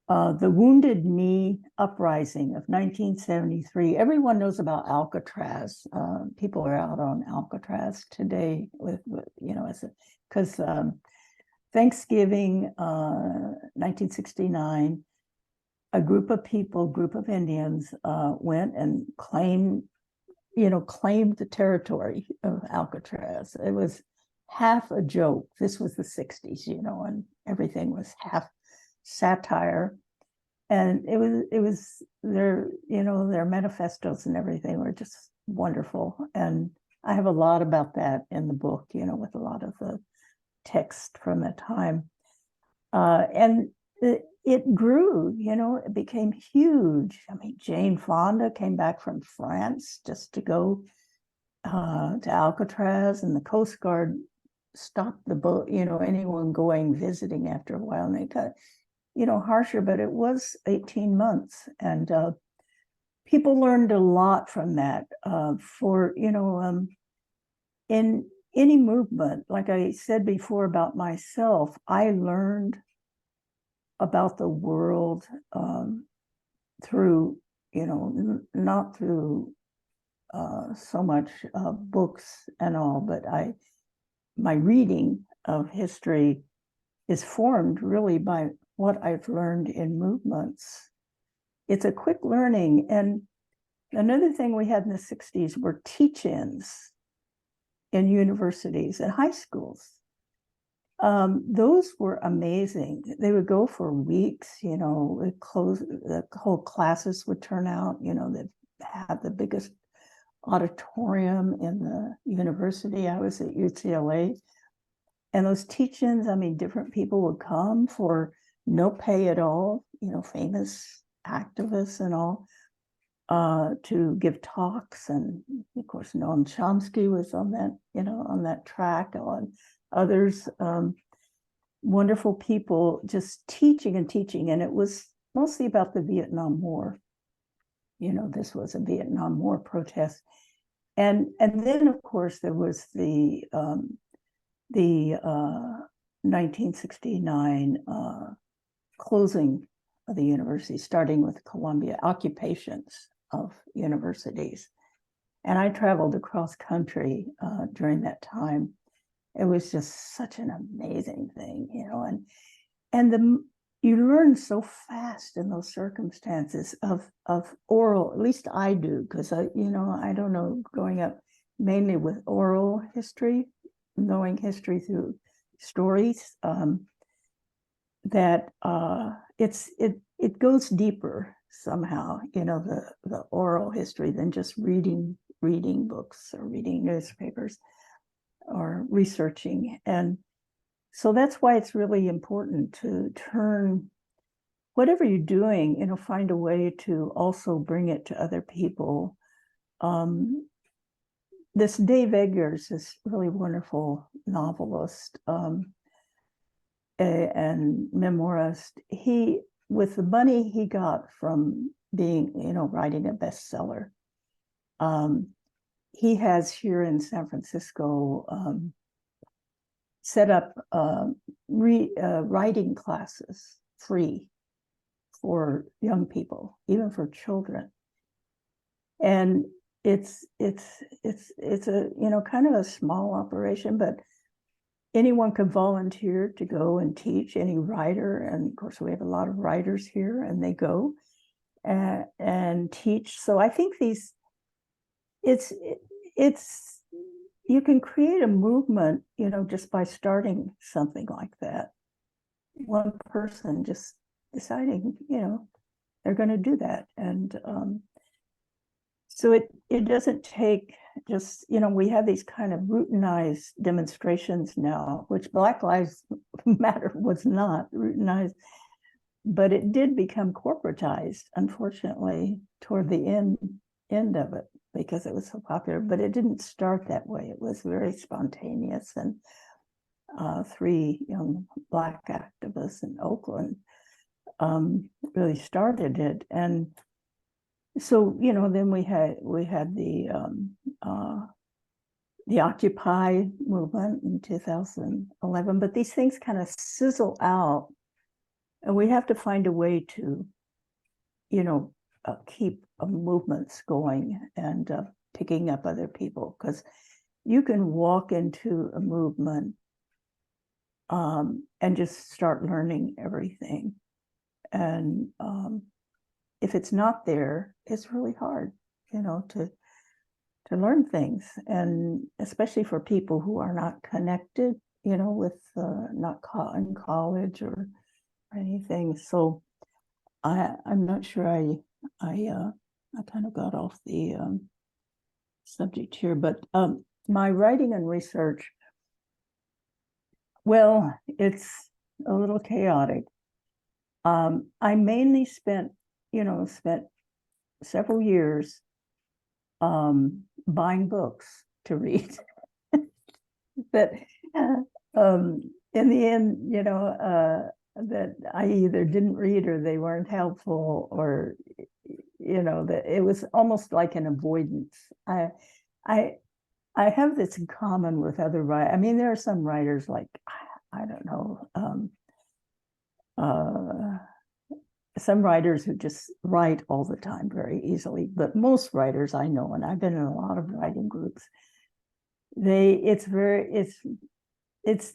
the Wounded Knee uprising of 1973. Everyone knows about Alcatraz. People are out on Alcatraz today with you know, because Thanksgiving 1969, a group of Indians went and claimed the territory of Alcatraz. It was half a joke. This was the 60s, and everything was half satire. And it was their manifestos and everything were just wonderful. And I have a lot about that in the book, with a lot of the text from that time. And it grew, it became huge. I mean, Jane Fonda came back from France just to go to Alcatraz, and the Coast Guard stopped the boat, anyone going visiting after a while, and they got, harsher, but it was 18 months. And people learned a lot from that. In any movement, like I said before about myself, I learned about the world through, not through so much books and all, but my reading of history is formed really by what I've learned in movements. It's a quick learning. And another thing we had in the 60s were teach-ins in universities and high schools. Those were amazing. They would go for weeks, the whole classes would turn out, they'd have the biggest auditorium in the university. I was at UCLA. And those teach-ins, different people would come for no pay at all, famous activists and all, to give talks. And of course, Noam Chomsky was on that track, on others, wonderful people just teaching and teaching. And it was mostly about the Vietnam War. This was a Vietnam War protest. And then, of course, there was the 1969 closing of the university, starting with Columbia, occupations of universities. And I traveled across country during that time. It was just such an amazing thing, and you learn so fast in those circumstances of oral, at least I do, because I don't know, growing up mainly with oral history, knowing history through stories, that it goes deeper somehow, the oral history, than just reading books or reading newspapers or researching. And so that's why it's really important to turn whatever you're doing, find a way to also bring it to other people. This Dave Eggers, this really wonderful novelist and memoirist, he, with the money he got from being, writing a bestseller, he has here in San Francisco set up writing classes free for young people, even for children. And it's a, kind of a small operation, but anyone could volunteer to go and teach, any writer. And of course, we have a lot of writers here, and they go and teach. So I think you can create a movement, just by starting something like that. One person just deciding, they're going to do that. And so it doesn't take just, we have these kind of routinized demonstrations now, which Black Lives Matter was not routinized, but it did become corporatized, unfortunately, toward the end of it, because it was so popular. But it didn't start that way. It was very spontaneous, and 3 young Black activists in Oakland really started it. And so, then we had the Occupy movement in 2011, but these things kind of sizzle out, and we have to find a way to, keep movements going and picking up other people, because you can walk into a movement and just start learning everything. And if it's not there, it's really hard, to learn things, and especially for people who are not connected, with not in college or anything. So I'm not sure I kind of got off the subject here, but my writing and research, well, it's a little chaotic. I mainly spent several years buying books to read. That in the end, that I either didn't read or they weren't helpful, or that it was almost like an avoidance. I have this in common with other writers. I mean, there are some writers like, I don't know, some writers who just write all the time very easily, but most writers I know, and I've been in a lot of writing groups, it's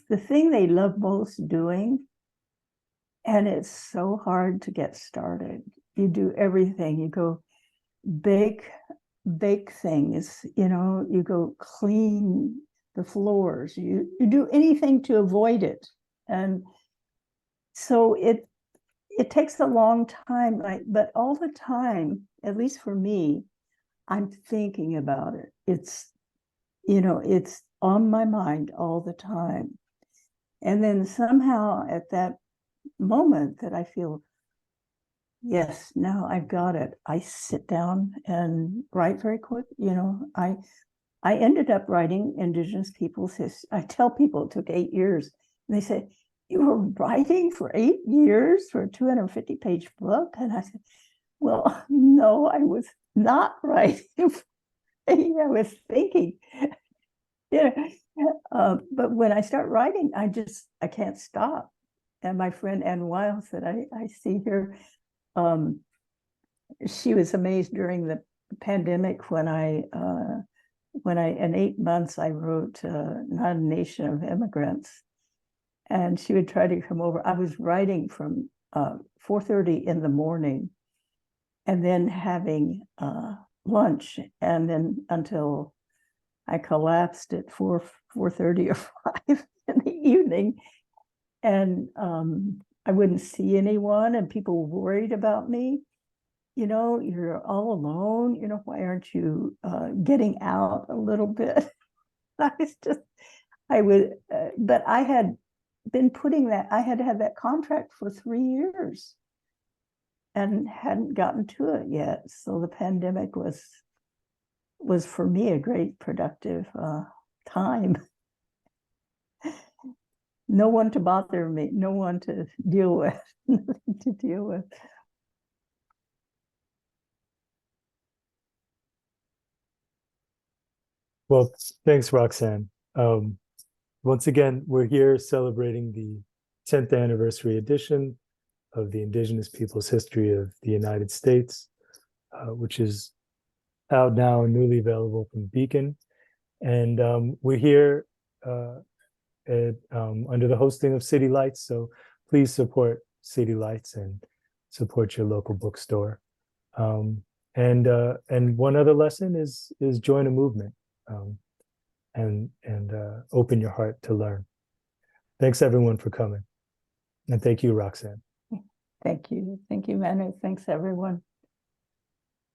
the thing they love most doing, and it's so hard to get started. You do everything. You go bake things, you go clean the floors, you do anything to avoid it. And so it takes a long time, but all the time, at least for me, I'm thinking about it. It's on my mind all the time. And then somehow at that moment that I feel, yes, now I've got it, I sit down and write very quick. I ended up writing Indigenous people's history. I tell people it took 8 years. And they say, "You were writing for 8 years for a 250-page book?" And I said, "Well, no, I was not writing. I was thinking." But when I start writing, I can't stop. And my friend Ann Wiles that I see here, she was amazed during the pandemic when in 8 months I wrote Not a Nation of Immigrants. And she would try to come over. I was writing from 4:30 in the morning, and then having lunch, and then until I collapsed at 4:30 or 5 in the evening. And I wouldn't see anyone, and people were worried about me. You're all alone. Why aren't you getting out a little bit? But I had been I had had that contract for 3 years and hadn't gotten to it yet. So the pandemic was for me a great productive time. No one to bother me, no one to deal with, nothing to deal with. Well, thanks, Roxanne. Once again, we're here celebrating the 10th anniversary edition of the Indigenous Peoples' History of the United States, which is out now and newly available from Beacon. And we're here under the hosting of City Lights. So please support City Lights and support your local bookstore. And one other lesson is join a movement. And open your heart to learn. Thanks everyone for coming. And thank you, Roxanne. Thank you. Thank you, Manu. Thanks everyone.